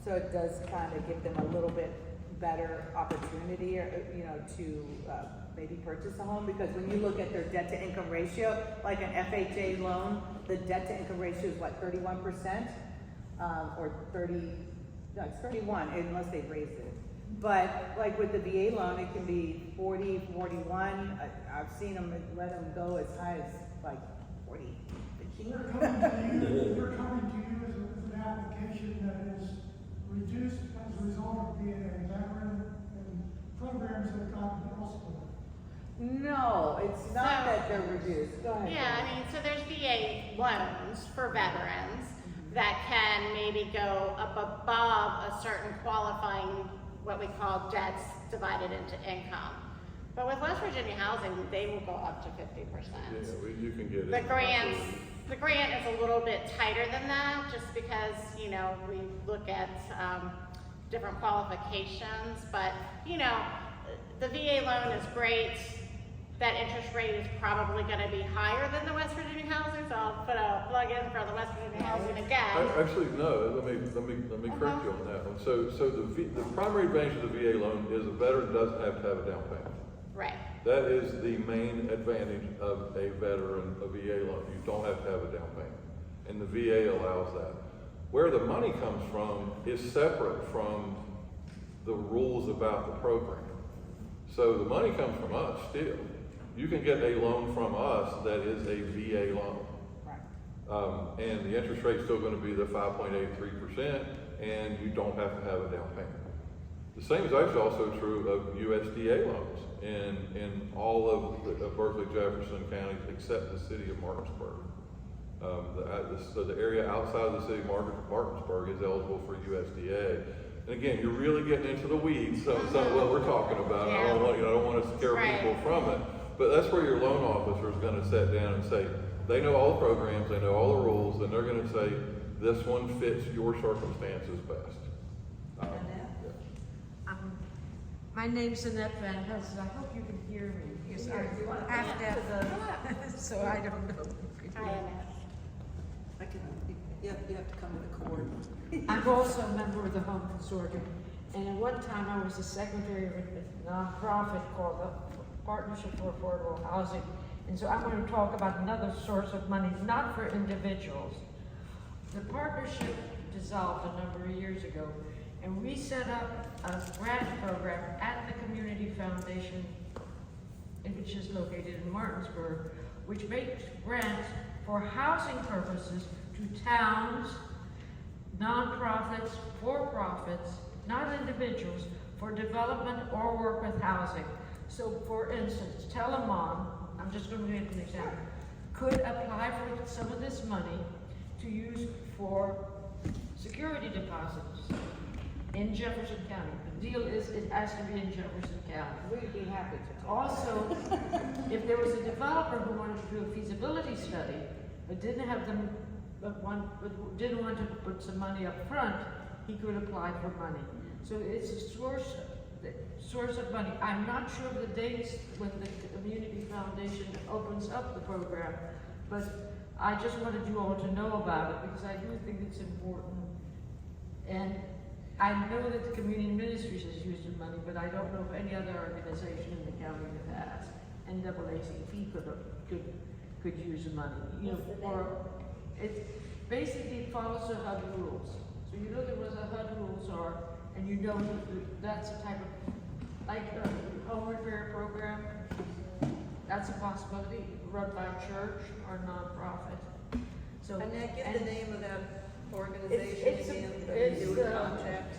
Speaker 8: So it does kind of give them a little bit better opportunity, or, to maybe purchase a home, because when you look at their debt to income ratio, like an FHA loan, the debt to income ratio is what, 31%? Or 30, no, it's 31 unless they raised it. But like with the VA loan, it can be 40, 41. I've seen them let them go as high as like 40, 15.
Speaker 7: They're coming to you as an application that is reduced as a result of being a veteran and programs that have gotten elsewhere.
Speaker 8: No, it's not
Speaker 5: So-
Speaker 8: that they're reduced. Go ahead.
Speaker 5: Yeah, I mean, so there's VA loans for veterans that can maybe go up above a certain qualifying, what we call debts divided into income. But with West Virginia Housing, they will go up to 50%.
Speaker 4: Yeah, you can get it.
Speaker 5: The grant is a little bit tighter than that, just because, we look at different qualifications, but, the VA loan is great. That interest rate is probably gonna be higher than the West Virginia Housing, so I'll put a plug in for the West Virginia Housing again.
Speaker 4: Actually, no, let me correct you on that one. So the primary advantage of the VA loan is a veteran doesn't have to have a down payment.
Speaker 5: Right,
Speaker 4: That is the main advantage of a veteran, a VA loan. You don't have to have a down payment. And the VA allows that. Where the money comes from is separate from the rules about the program. So the money comes from us still. You can get a loan from us that is a VA loan.
Speaker 8: Right.
Speaker 4: And the interest rate's still gonna be the 5.83%, and you don't have to have a down payment. The same is actually also true of USDA loans in all of Berkeley, Jefferson counties, except the city of Martinsburg. So the area outside of the city of Martinsburg is eligible for USDA. And again, you're really getting into the weeds, some of what we're talking about.
Speaker 5: Yeah.
Speaker 4: I don't want to scare
Speaker 5: Right.
Speaker 4: people from it. But that's where your loan officer is going to sit down and say, they know all the programs, they know all the rules, and they're going to say, this one fits your circumstances best.
Speaker 9: My name's Annette Van Helsing. I hope you can hear me, because I have to, so I don't know.
Speaker 5: I am.
Speaker 3: You have to come to the court.
Speaker 9: I'm also a member of the Home Consortium, and at one time I was the secretary of a nonprofit called the Partnership for Affordable Housing. And so I'm going to talk about another source of money, not for individuals. The partnership dissolved a number of years ago, and we set up a grant program at the Community Foundation, which is located in Martinsburg, which makes grants for housing purposes to towns, nonprofits, for-profits, not individuals, for development or work with housing. So for instance, Telemon, I'm just going to give an example, could apply for some of this money to use for security deposits in Jefferson County. The deal is it has to be in Jefferson County.
Speaker 8: We'd be happy to.
Speaker 9: Also, if there was a developer who wanted to do a feasibility study, but didn't have them, didn't want to put some money up front, he could apply for money. So it's a source of money. I'm not sure of the dates when the Community Foundation opens up the program, but I just wanted you all to know about it because I do think it's important. And I know that the Community Ministries has used the money, but I don't know of any other organization in the county that has. NAACP could use the money. You know, or it basically follows the HUD rules. So you look at what the HUD rules are, and you know that's a type of, like a home repair program. That's a possibility, run by a church or nonprofit. So
Speaker 3: And now give the name of that organization
Speaker 9: it's
Speaker 3: again,
Speaker 9: it's
Speaker 3: you would contact.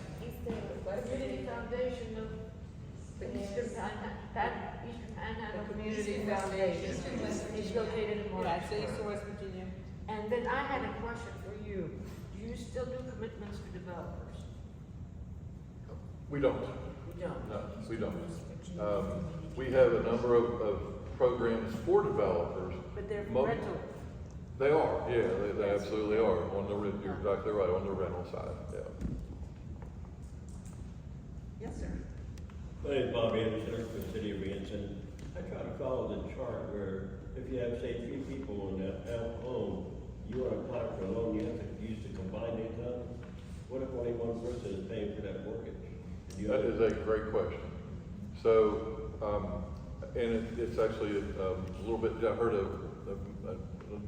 Speaker 9: Community Foundation of the Eastern Panhandle Community Foundation. It's located in
Speaker 8: Yeah, City
Speaker 9: Martinsburg.
Speaker 8: Source, Virginia.
Speaker 9: And then I had a question for you. Do you still do commitments to developers?
Speaker 4: We don't.
Speaker 9: You don't?
Speaker 4: No, we don't. We have a number of programs for developers.
Speaker 9: But they're
Speaker 4: Mo-
Speaker 9: rental.
Speaker 4: They are, yeah, they absolutely are, on the, you're exactly right, on the rental side, yeah.
Speaker 3: Yes, sir.
Speaker 10: My name is Bob Anderson from the city of Ranson. I try to follow the chart where if you have, say, 3 people in that home, you want to apply for a loan, you have to use the combined income. What if only one person is paying for that mortgage?
Speaker 4: That is a great question. So, and it's actually a little bit, I heard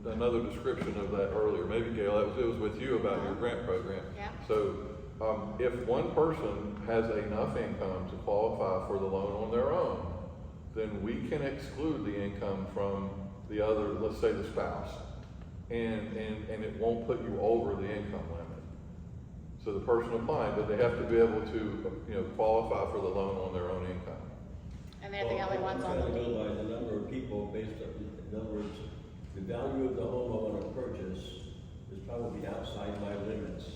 Speaker 4: another description of that earlier. Maybe Gail, it was with you about your grant program.
Speaker 5: Yeah.
Speaker 4: So, if one person has enough income to qualify for the loan on their own, then we can exclude the income from the other, let's say the spouse. And it won't put you over the income limit. So the person applying, but they have to be able to, qualify for the loan on their own income.
Speaker 5: And they're the only ones on the
Speaker 10: I'm trying to
Speaker 5: deed.
Speaker 10: go by the number of people based on, in other words, the value of the home I want to purchase is probably outside my limits.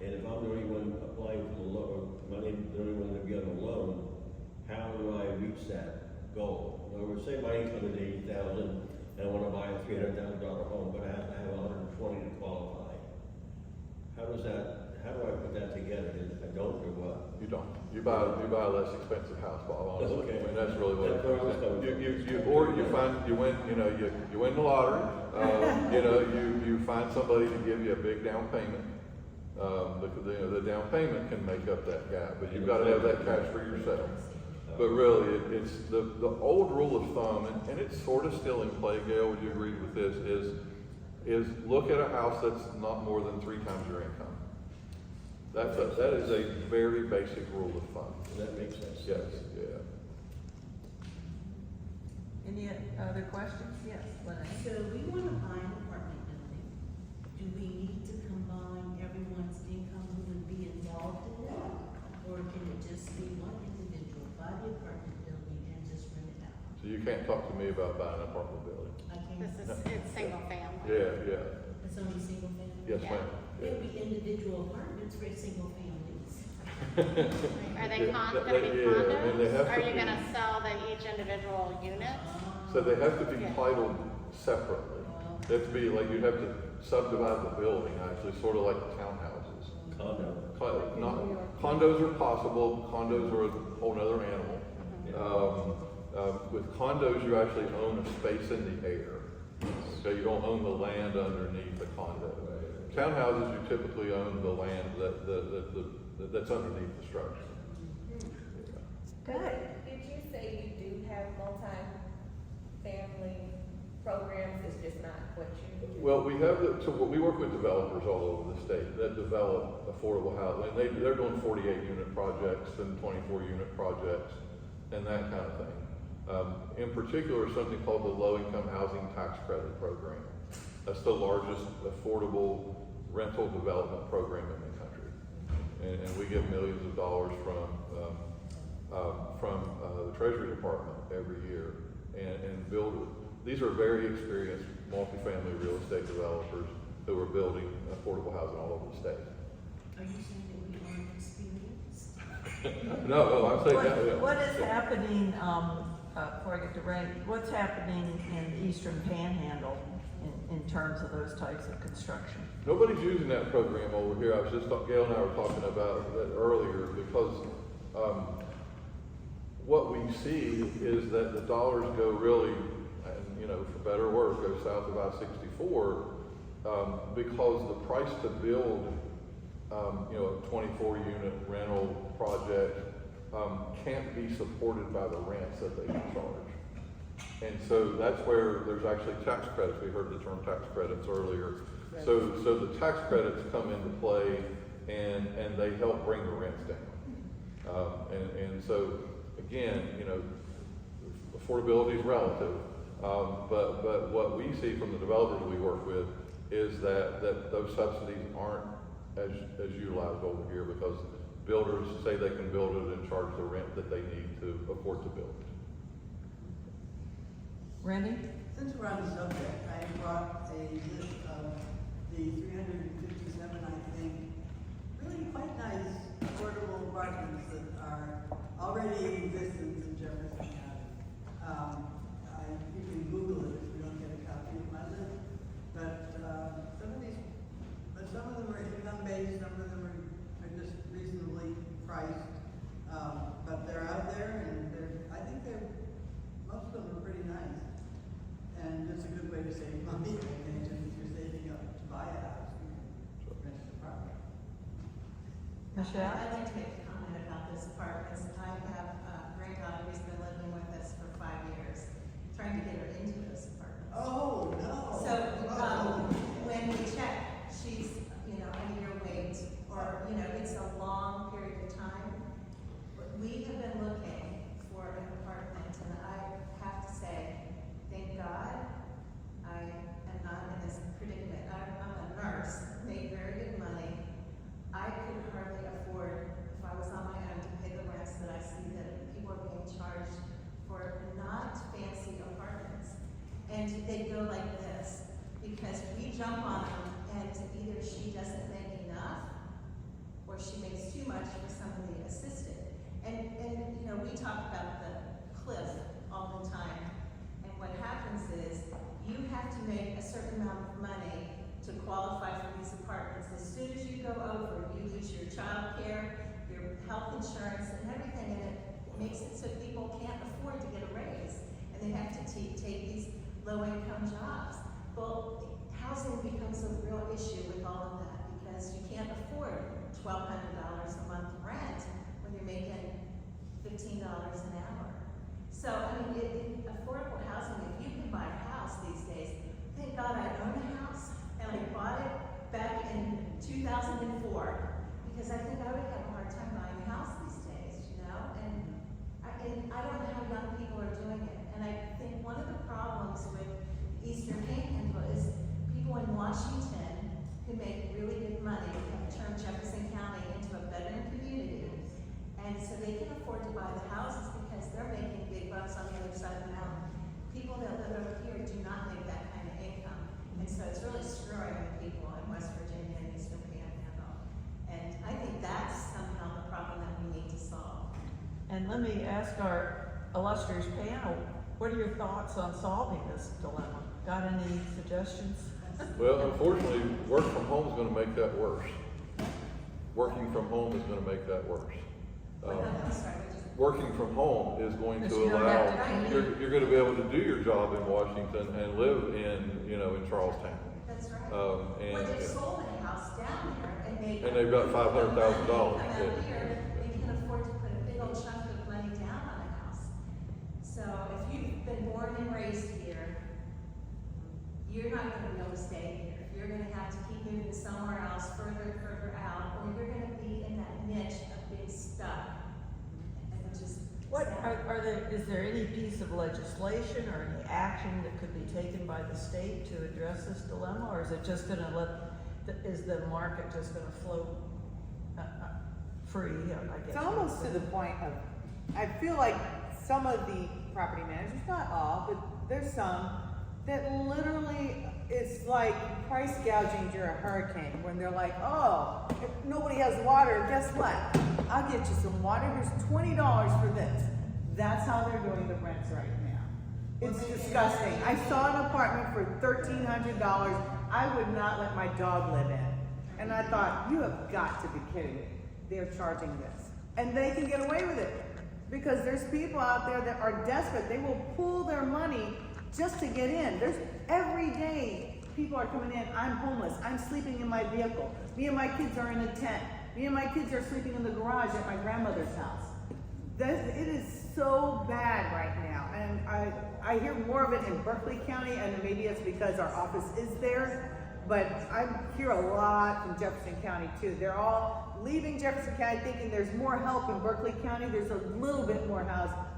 Speaker 10: And if I'm the only one applying for the loan, money, the only one to be on the loan, how do I reach that goal? In other words, say my income is $80,000 and I want to buy a $300,000 home, but I have to have 120 to qualify. How do I put that together? I don't or what?
Speaker 4: You don't. You buy a less expensive house, Bob, honestly.
Speaker 10: Okay.
Speaker 4: I mean, that's really what it
Speaker 10: That's where I
Speaker 4: comes
Speaker 10: was
Speaker 4: down
Speaker 10: coming
Speaker 4: to.
Speaker 10: from.
Speaker 4: You win the lottery. You find somebody to give you a big down payment. Because the down payment can make up that gap, but you've got to have that cash for yourself. But really, it's the old rule of thumb, and it's sort of still in play. Gail, would you agree with this? Is look at a house that's not more than 3 times your income. That is a very basic rule of thumb.
Speaker 10: That makes sense.
Speaker 4: Yes, yeah.
Speaker 8: Any other questions? Yes, Lynette.
Speaker 11: So we want to buy an apartment building. Do we need to combine everyone's income who would be involved in that? Or can it just be one individual buy the apartment building and just rent it out?
Speaker 4: So you can't talk to me about buying an apartment building.
Speaker 11: I can't.
Speaker 5: It's single family.
Speaker 4: Yeah.
Speaker 11: It's only single family?
Speaker 4: Yes,
Speaker 5: Yeah.
Speaker 4: ma'am.
Speaker 11: There'd be individual apartments for single families.
Speaker 5: Are they
Speaker 4: Yeah,
Speaker 5: gonna be
Speaker 4: yeah, I mean, they have
Speaker 5: condos? Are
Speaker 4: to
Speaker 5: you
Speaker 4: be-
Speaker 5: gonna sell each individual unit?
Speaker 4: So they have to be
Speaker 5: Yeah.
Speaker 4: titled separately. They have to be like, you'd have to subdivide the building, actually, sort of like townhouses. Condos are possible. Condos are a whole other animal. With condos, you actually own a space in the air. So you don't own the land underneath the condo. Townhouses, you typically own the land that's underneath the structure.
Speaker 1: Good.
Speaker 12: Did you say you do have multi-family programs, it's just not what you do?
Speaker 4: Well, we work with developers all over the state that develop affordable housing. They're doing 48-unit projects and 24-unit projects and that kind of thing. In particular, something called the Low-Income Housing Tax Credit Program. That's the largest affordable rental development program in the country. And we get millions of dollars from the Treasury Department every year and build. These are very experienced multifamily real estate developers who are building affordable housing all over the state.
Speaker 11: Are you saying that we aren't experienced?
Speaker 4: No, I'm saying that. Yeah.
Speaker 6: What is happening, before I get to Randy, what's happening in the Eastern Panhandle in terms of those types of construction?
Speaker 4: Nobody's using that program over here. Gail and I were talking about that earlier because what we see is that the dollars go really, for better or worse, go south of I-64 because the price to build, a 24-unit rental project can't be supported by the rents that they charge. And so that's where there's actually tax credits. We heard the term tax credits earlier.
Speaker 8: Right.
Speaker 4: So the tax credits come into play and they help bring the rents down. And so again, affordability is relative. But what we see from the developers we work with is that those subsidies aren't as utilized over here because builders say they can build it and charge the rent that they need to afford to build it.
Speaker 6: Randy?
Speaker 13: Since we're on the subject, I brought a list of the 357, I think, really quite nice affordable apartments that are already in existence in Jefferson County. You can Google it if you don't get a copy of my list. But some of them are income-based, some of them are just reasonably priced. But they're out there, and most of them are pretty nice. And it's a good way to save money, I imagine, if you're saving up
Speaker 6: Michelle?
Speaker 14: I'd like to make a comment about this apartments. I have a granddaughter who's been living with us for 5 years, trying to get her into those apartments.
Speaker 13: Oh, no.
Speaker 14: So, when we check, she's, a year wait, or, it's a long period of time. But we have been looking for an apartment, and I have to say, thank God, I am not in this predicament. I'm a nurse, make very good money. I could hardly afford, if I was on my own, to pay the rents that I see that people are being charged for not fancy apartments. And they go like this, because we jump on them and either she doesn't make enough or she makes too much for somebody assisted. And we talk about the cliff all the time. And what happens is you have to make a certain amount of money to qualify for these apartments. As soon as you go over, you lose your child care, your health insurance, and everything, and it makes it so people can't afford to get a raise, and they have to take these low-income jobs. Well, housing becomes a real issue with all of that, because you can't afford $1,200 a month rent when you're making $15 an hour. So, affordable housing, if you can buy a house these days, thank God I own a house, and I bought it back in 2004, because I think I would have a hard time buying a house these days, and I don't know how young people are doing it. And I think one of the problems with Eastern Panhandle is people in Washington who make really good money have turned Jefferson County into a veteran community, and so they can afford to buy the houses because they're making big bucks on the other side of the mountain. People that live over here do not make that kind of income. And so it's really screwing the people in West Virginia and Eastern Panhandle. And I think that's somehow the problem that we need to solve.
Speaker 6: And let me ask our illustrious panel, what are your thoughts on solving this dilemma? Got any suggestions?
Speaker 4: Well, unfortunately, work from home is gonna make that worse. Working from home is gonna make that worse. Working from home is going to allow, you're gonna be able to do your job in Washington and live in Charlestown.
Speaker 14: That's right.
Speaker 4: Well,
Speaker 14: they sold a house down there
Speaker 4: and they've got $500,000.
Speaker 14: Come out here, they can afford to put a big old chunk of money down on a house. So if you've been born and raised here, you're not gonna be able to stay here. You're gonna have to keep moving somewhere else, further and further out, or you're gonna be in that niche of being stuck. Which is
Speaker 6: Is there any piece of legislation or any action that could be taken by the state to address this dilemma, or is it just gonna is the market just gonna float free, I guess?
Speaker 8: It's almost to the point of, I feel like some of the property managers, not all, but there's some, that literally it's like price gouging during a hurricane, when they're like, oh, if nobody has water, guess what? I'll get you some water, here's $20 for this. That's how they're doing the rents right now. It's disgusting. I saw an apartment for $1,300 I would not let my dog live in. And I thought, you have got to be kidding me. They're charging this. And they can get away with it. Because there's people out there that are desperate. They will pull their money just to get in. There's every day people are coming in, I'm homeless, I'm sleeping in my vehicle. Me and my kids are in a tent. Me and my kids are sleeping in the garage at my grandmother's house. It is so bad right now. And I hear more of it in Berkeley County, and maybe it's because our office is there, but I hear a lot from Jefferson County too. They're all leaving Jefferson County thinking there's more help in Berkeley County. There's a little bit more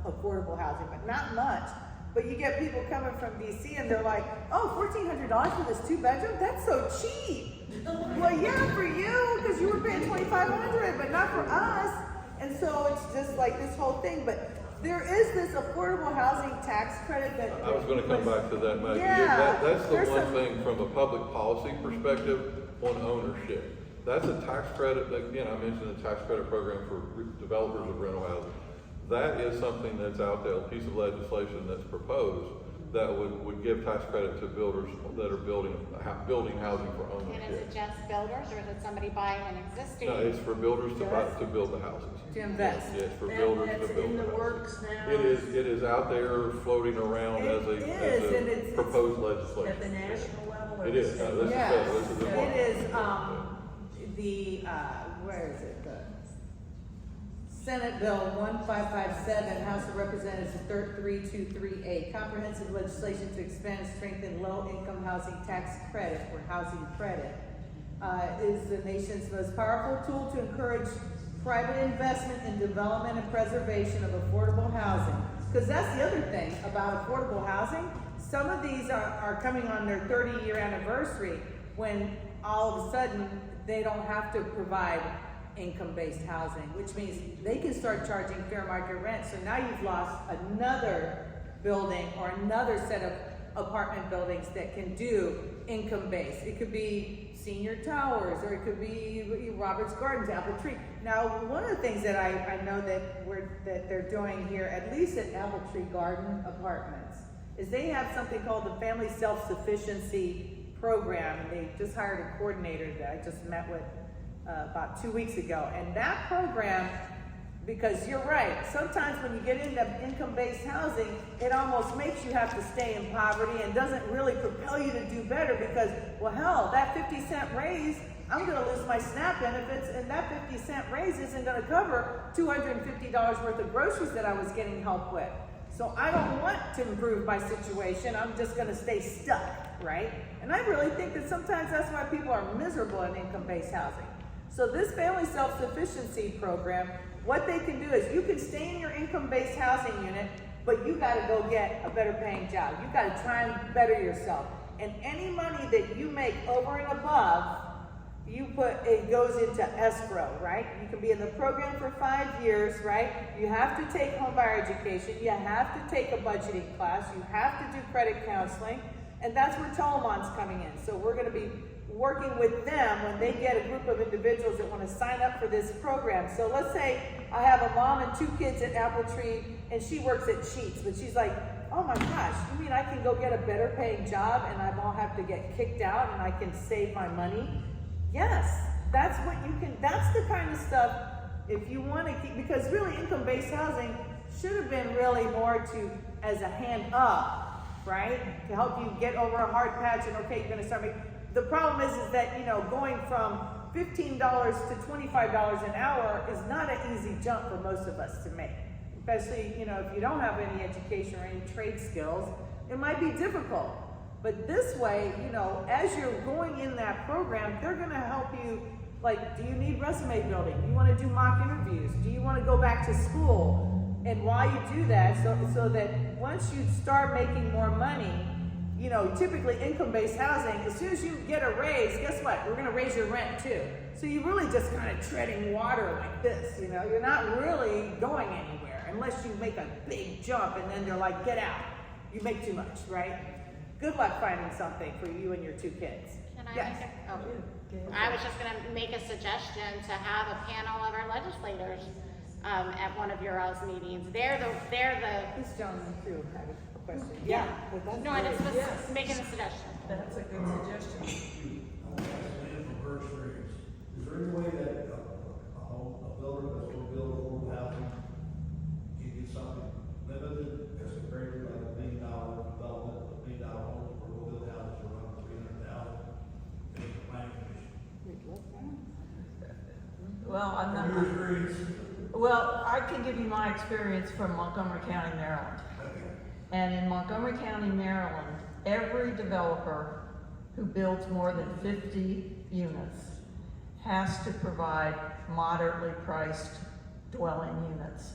Speaker 8: affordable housing, but not much. But you get people coming from DC and they're like, oh, $1,400 for this 2-bedroom? That's so cheap. Well, yeah, for you, because you were paying $2,500, but not for us. And so it's just like this whole thing. But there is this affordable housing tax credit that...
Speaker 4: I was going to come back to that, Maggie.
Speaker 8: Yeah,
Speaker 4: that's the one thing from a public policy perspective on ownership. That's a tax credit that, again, I mentioned the tax credit program for developers of rental housing. That is something that's out there, a piece of legislation that's proposed that would give tax credit to builders that are building housing for ownership.
Speaker 15: And is it just builders, or is it somebody buying an existing?
Speaker 4: No, it's for builders to build the houses.
Speaker 8: To invest.
Speaker 4: Yes, for builders to build the houses. It is out there floating around as a proposed legislation.
Speaker 6: At the national level?
Speaker 4: It is. No, this is
Speaker 8: it is, where is it? Senate Bill 1557, House of Representatives 3238, comprehensive legislation to expand and strengthen low-income housing tax credit or housing credit, is the nation's most powerful tool to encourage private investment in development and preservation of affordable housing. Because that's the other thing about affordable housing. Some of these are coming on their 30-year anniversary when all of a sudden they don't have to provide income-based housing, which means they can start charging fair market rent. So now you've lost another building or another set of apartment buildings that can do income-based. It could be Senior Towers, or it could be Roberts Gardens, Apple Tree. Now, one of the things that I know that they're doing here, at least at Apple Tree Garden Apartments, is they have something called the Family Self-Sufficiency Program. And they just hired a coordinator that I just met with about 2 weeks ago. And that program, because you're right, sometimes when you get into income-based housing, it almost makes you have to stay in poverty and doesn't really propel you to do better because, well, hell, that 50-cent raise, I'm gonna lose my SNAP benefits, and that 50-cent raise isn't gonna cover $250 worth of groceries that I was getting help with. So I don't want to improve my situation, I'm just gonna stay stuck, right? And I really think that sometimes that's why people are miserable in income-based housing. So this Family Self-Sufficiency Program, what they can do is you can stay in your income-based housing unit, but you gotta go get a better paying job. You gotta try and better yourself. And any money that you make over and above, it goes into escrow, right? You can be in the program for 5 years, right? You have to take homebuyer education, you have to take a budgeting class, you have to do credit counseling, and that's where Telemon's coming in. So we're gonna be working with them when they get a group of individuals that want to sign up for this program. So let's say I have a mom and 2 kids at Apple Tree and she works at Sheets, but she's like, oh my gosh, you mean I can go get a better paying job and I won't have to get kicked out and I can save my money? Yes, that's what you can, that's the kind of stuff if you want to keep, because really income-based housing should have been really more to, as a hand up, right? To help you get over a hard patch and okay, you're going to start making. The problem is that, you know, going from $15 to $25 an hour is not an easy jump for most of us to make. Especially, you know, if you don't have any education or any trade skills, it might be difficult. But this way, you know, as you're going in that program, they're gonna help you, like, do you need resume building? Do you wanna do mock interviews? Do you wanna go back to school? And while you do that, so that once you start making more money, you know, typically income-based housing, as soon as you get a raise, guess what? We're gonna raise your rent too. So you're really just kind of treading water like this, you know? You're not really going anywhere unless you make a big jump and then they're like, get out. You make too much, right? Good luck finding something for you and your 2 kids.
Speaker 15: Can I
Speaker 8: Yes.
Speaker 15: I was just gonna make a suggestion to have a panel of our legislators at one of your all's meetings. They're the.
Speaker 8: This gentleman too had a question.
Speaker 15: Yeah.
Speaker 8: But that's
Speaker 15: No, I
Speaker 8: great.
Speaker 15: just was making a suggestion.
Speaker 3: That's a good suggestion.
Speaker 16: Is there any way that a builder that's going to build affordable housing can get something limited as compared to like $1 million development, $1 million homes where we'll build houses for around $300,000? Take the planning commission.
Speaker 3: Well, I'm not.
Speaker 16: Your experience.
Speaker 3: Well, I can give you my experience from Montgomery County, Maryland. And in Montgomery County, Maryland, every developer who builds more than 50 units has to provide moderately priced dwelling units.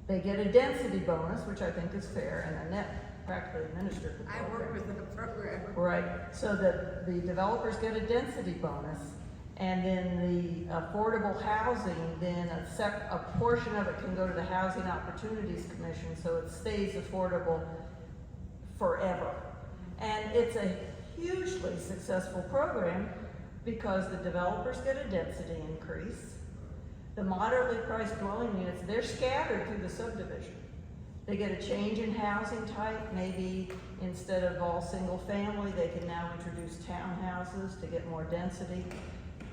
Speaker 3: They get a density bonus, which I think is fair, and Annette practically administered the program.
Speaker 9: I work with the program.
Speaker 3: Right, so that the developers get a density bonus, and then the affordable housing, then a portion of it can go to the Housing Opportunities Commission, so it stays affordable forever. And it's a hugely successful program because the developers get a density increase. The moderately priced dwelling units, they're scattered through the subdivision. They get a change in housing type, maybe instead of all single family, they can now introduce townhouses to get more density.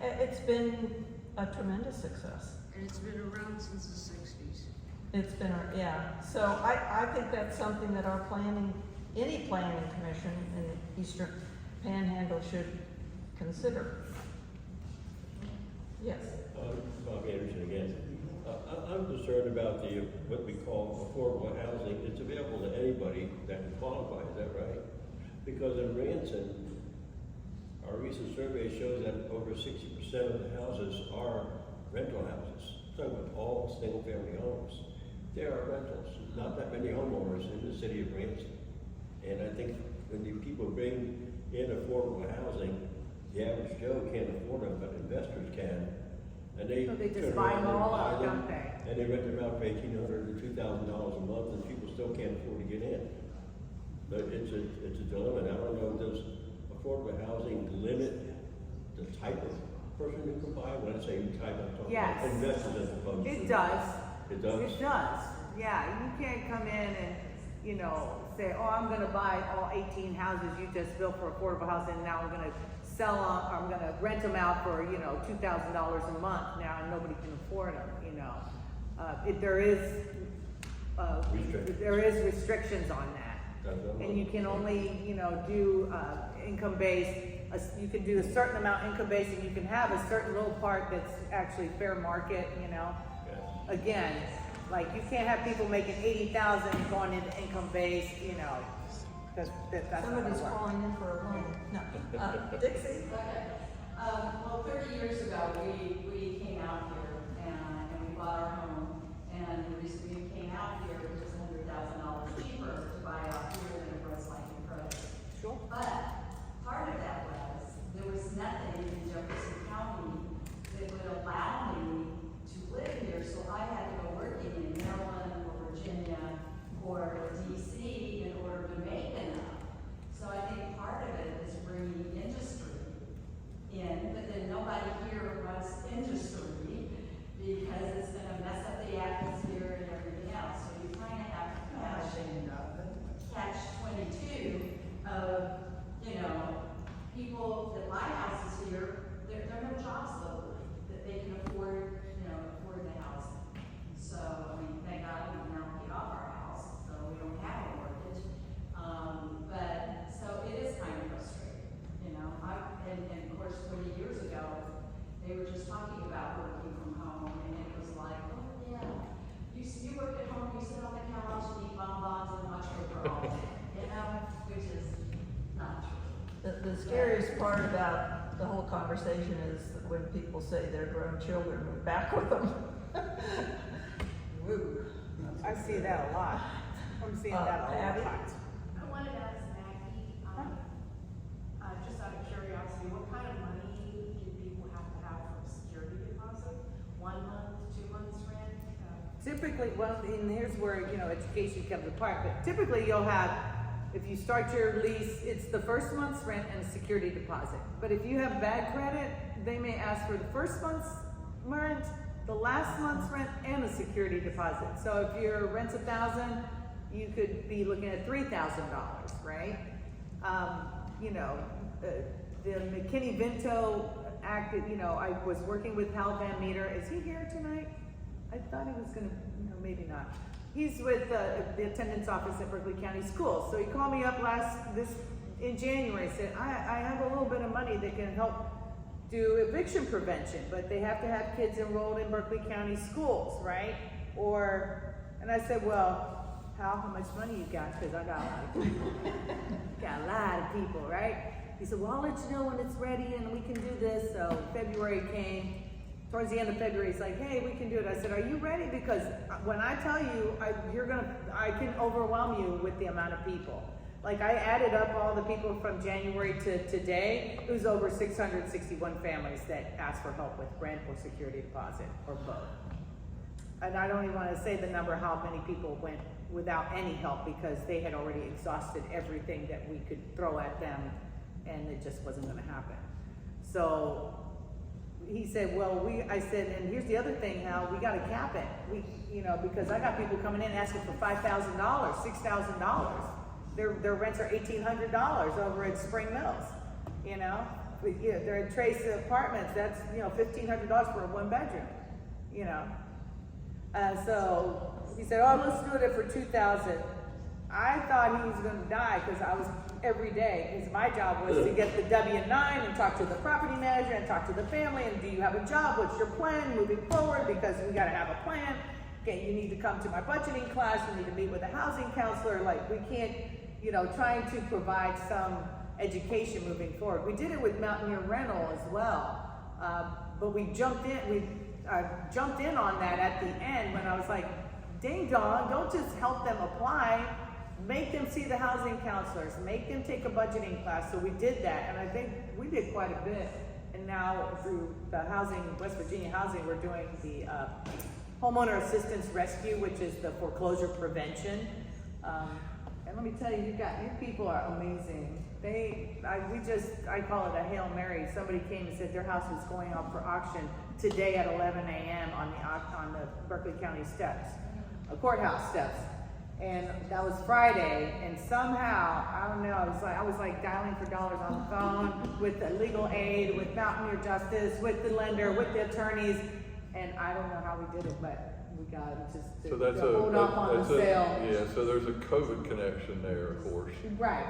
Speaker 3: It's been a tremendous success.
Speaker 9: And it's been around since the 60s.
Speaker 3: It's been, yeah. So I think that's something that our any planning commission in the Eastern Panhandle should consider. Yes.
Speaker 10: Bob Anderson again. I'm concerned about what we call affordable housing. It's available to anybody that can qualify, is that right? Because in Ranson, our recent survey shows that over 60% of the houses are rental houses. So with all single-family homes, there are rentals, not that many homeowners in the city of Ranson. And I think when the people bring in affordable housing, the average Joe can't afford them, but investors can. And they
Speaker 8: So they just
Speaker 10: turn
Speaker 8: buy
Speaker 10: around
Speaker 8: them
Speaker 10: and
Speaker 8: all
Speaker 10: buy
Speaker 8: up,
Speaker 10: them,
Speaker 8: don't they?
Speaker 10: And they rent them out for $1,800 to $2,000 a month, and people still can't afford to get in. But it's a dilemma. And I don't know, does affordable housing limit the type of person who can buy? When I say type, I'm talking
Speaker 8: Yes.
Speaker 10: about investors as opposed to.
Speaker 8: It does.
Speaker 10: It does?
Speaker 8: It does, yeah. You can't come in and, you know, say, oh, I'm gonna buy all 18 houses you just built for affordable housing, and now I'm gonna sell them, I'm gonna rent them out for, you know, $2,000 a month now, and nobody can afford them, you know. There is restrictions on that. And you can only, you know, do income-based, you can do a certain amount income-based, and you can have a certain little part that's actually fair market, you know. Again, like you can't have people making 80,000 going into income-based, you know. That's
Speaker 3: Somebody's calling in for a loan. No. Dixie?
Speaker 17: Okay. Well, 30 years ago, we came out here and we bought our home. And the reason we came out here was just $100,000 cheaper to buy out here than it was like in Frederick.
Speaker 8: Sure.
Speaker 17: But part of that was there was nothing in Jefferson County that would allow me to live here. So I had to go working in Maryland or Virginia or DC in order to make enough. So I think part of it is bringing industry in, but then nobody here wants industry because it's going to mess up the atmosphere and everything else. So you kind of have to catch 22 of, you know, people that buy houses here, there are no jobs locally that they can afford, you know, afford the housing. So, I mean, thank God we can now pay off our house, so we don't have a mortgage. But, so it is kind of frustrating, you know. And of course, 40 years ago, they were just talking about working from home, and it was like, oh yeah, you work at home, you sit on the couch and eat bonbons and watch football, you know, which is not true.
Speaker 3: The scariest part about the whole conversation is when people say their grown children move back with them. Woo.
Speaker 8: I see that a lot. I'm seeing that a
Speaker 3: Abby?
Speaker 8: lot.
Speaker 18: I wanted to ask Maggie, just out of curiosity, what kind of money do people have to have for a security deposit? 1 month, 2 months rent?
Speaker 8: Typically, well, and here's where, you know, education comes apart, but typically you'll have, if you start your lease, it's the first month's rent and a security deposit. But if you have bad credit, they may ask for the first month's rent, the last month's rent, and a security deposit. So if your rent's $1,000, you could be looking at $3,000, right? You know, the McKinney-Vento Act, you know, I was working with Hal Van Meter. Is he here tonight? I thought he was gonna, no, maybe not. He's with the attendance office at Berkeley County Schools. So he called me up in January, said, I have a little bit of money that can help do eviction prevention, but they have to have kids enrolled in Berkeley County schools, right? And I said, well, how much money you got? Because I got a lot of people. Got a lot of people, right? He said, well, I'll let you know when it's ready and we can do this. So February came. Towards the end of February, he's like, hey, we can do it. I said, are you ready? Because when I tell you, I can overwhelm you with the amount of people. Like I added up all the people from January to today. It was over 661 families that asked for help with rent or security deposit or both. And I don't even want to say the number how many people went without any help because they had already exhausted everything that we could throw at them and it just wasn't going to happen. So he said, well, I said, and here's the other thing, Hal, we got to cap it. Because I got people coming in asking for $5,000, $6,000. Their rents are $1,800 over at Spring Mills, you know. They're at Trace Apartments, that's, $1,500 for a 1 bedroom, you know. So he said, oh, let's do it for $2,000. I thought he was gonna die because I was every day, because my job was to get the W-9 and talk to the property manager and talk to the family and do you have a job? What's your plan moving forward? Because we gotta have a plan. Okay, you need to come to my budgeting class, you need to meet with a housing counselor. Like, we can't, trying to provide some education moving forward. We did it with Mountaineer Rental as well, but we jumped in on that at the end when I was like, ding dong, don't just help them apply, make them see the housing counselors, make them take a budgeting class. So we did that, and I think we did quite a bit. And now through the West Virginia Housing, we're doing the Homeowner Assistance Rescue, which is the foreclosure prevention. And let me tell you, your people are amazing. I call it a Hail Mary. Somebody came and said their house was going up for auction today at 11 a.m. on the Berkeley County steps, courthouse steps. And that was Friday, and somehow, I don't know, I was like dialing for dollars on the phone with the legal aid, with Mountaineer Justice, with the lender, with the attorneys, and I don't know how we did it, but we got it just to hold off on the sale.
Speaker 4: Yeah, so there's a COVID connection there, of course.
Speaker 8: Right.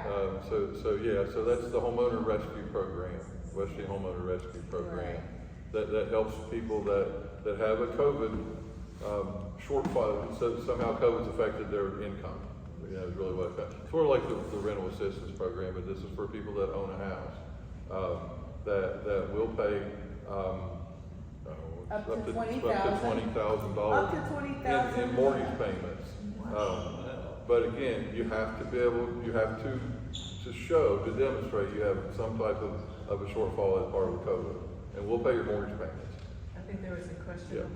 Speaker 4: So that's the homeowner rescue program, West Virginia Homeowner Rescue Program, that helps people that have a COVID shortfall. So somehow COVID's affected their income. Is really what it's sort of like the rental assistance program, but this is for people that own a house that will pay
Speaker 8: up to $20,000
Speaker 4: in mortgage payments. But again, you have to show, to demonstrate you have some type of a shortfall as part of the COVID, and we'll pay your mortgage payments.
Speaker 3: I think there was a question.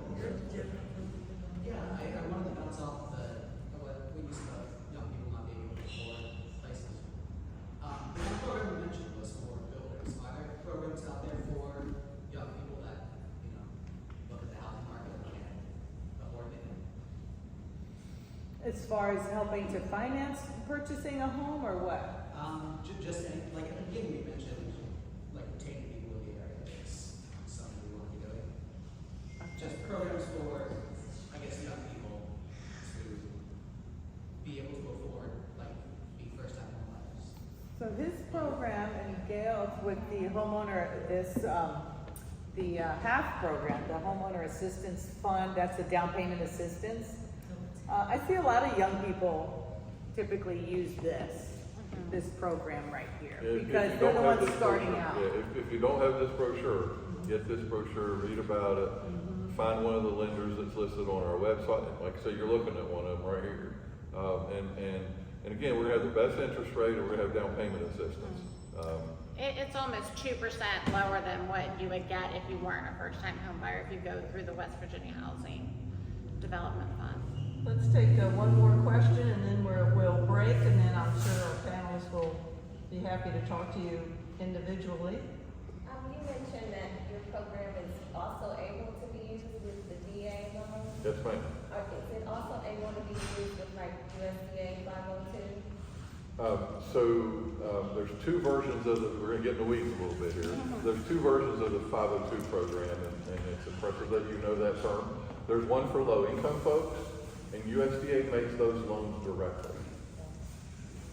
Speaker 19: Yeah, I wanted to bounce off what we used about young people not being able to afford places. The one program we mentioned was for builders. Are there programs out there for young people that, look at the housing market and can't afford it?
Speaker 8: As far as helping to finance purchasing a home, or what?
Speaker 19: Just any, like at the beginning we mentioned, like retaining people in the area. It's something we want to be doing. Just programs for, I guess, young people to be able to afford, like, be first-time homebuyers.
Speaker 8: So his program, and Gail with the homeowner, the HAF program, the Homeowner Assistance Fund, that's the down payment assistance. I see a lot of young people typically use this program right here, because they're the ones starting out.
Speaker 4: Yeah, if you don't have this brochure, get this brochure, read about it, find one of the lenders that's listed on our website. Like I say, you're looking at one of them right here. And again, we're gonna have the best interest rate, and we're gonna have down payment assistance.
Speaker 15: It's almost 2% lower than what you would get if you weren't a first-time home buyer, if you go through the West Virginia Housing Development Fund.
Speaker 3: Let's take one more question, and then we'll break, and then I'm sure our panelists will be happy to talk to you individually.
Speaker 12: You mentioned that your program is also able to be used with the DA loan.
Speaker 4: Yes, ma'am.
Speaker 12: Is it also able to be used with like USDA 502?
Speaker 4: There's two versions of we're gonna get in the weeds a little bit here. There's two versions of the 502 program, and it's impressive that you know that term. There's one for low income folks, and USDA makes those loans directly.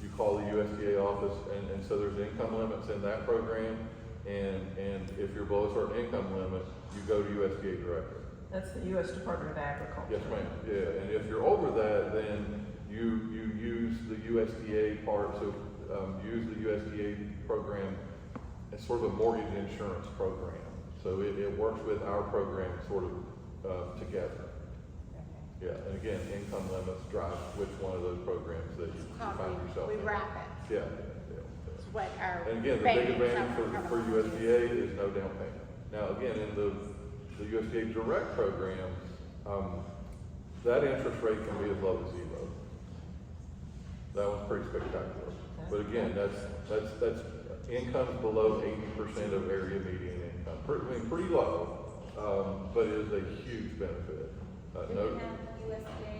Speaker 4: You call the USDA office, and so there's income limits in that program, and if you're below a certain income limit, you go to USDA directly.
Speaker 3: That's the U.S. Department of Agriculture.
Speaker 4: Yes, ma'am. Yeah, and if you're over that, then you use the USDA part. So use the USDA program as sort of a mortgage insurance program. So it works with our program sort of together. Yeah, and again, income limits drive which one of those programs that you find yourself in.
Speaker 15: We wrap it.
Speaker 4: Yeah.
Speaker 15: It's what our
Speaker 4: And again, the big advantage for USDA is no down payment. Now, again, in the USDA direct program, that interest rate can be as low as 0. That one's pretty spectacular. But again, that's incomes below 80% of area median income. Pretty low, but it is a huge benefit.
Speaker 12: Do we have USDA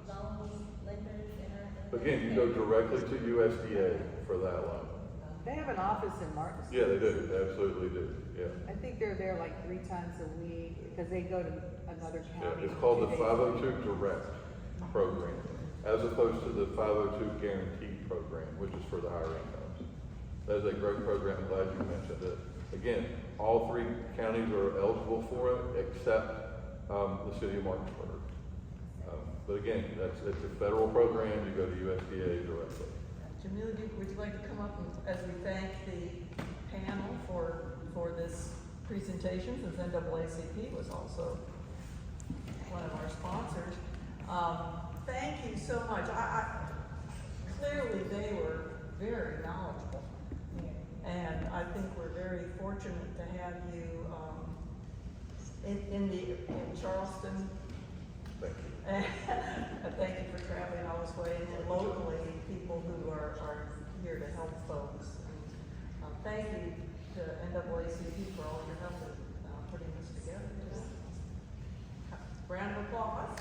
Speaker 12: loans lenders in our?
Speaker 4: Again, you go directly to USDA for that loan.
Speaker 8: They have an office in Martinsville.
Speaker 4: Yeah, they do. They absolutely do. Yeah.
Speaker 8: I think they're there like 3 times a week because they go to another county.
Speaker 4: Yeah, it's called the 502 Direct program. as opposed to the 502 guaranteed program, which is for the higher incomes. That is a great program. I'm glad you mentioned it. Again, all 3 counties are eligible for it except the city of Martinsburg. But again, it's a federal program. You go to USDA directly.
Speaker 3: Jamila, would you like to come up as we thank the panel for this presentation, since NAACP was also one of our sponsors. Thank you so much. Clearly they were very knowledgeable, and I think we're very fortunate to have you in Charleston.
Speaker 4: Thank you.
Speaker 3: Thank you for traveling all this way, and then locally, people who are here to help folks. Thank you to NAACP for all your help in putting this together. Round of applause.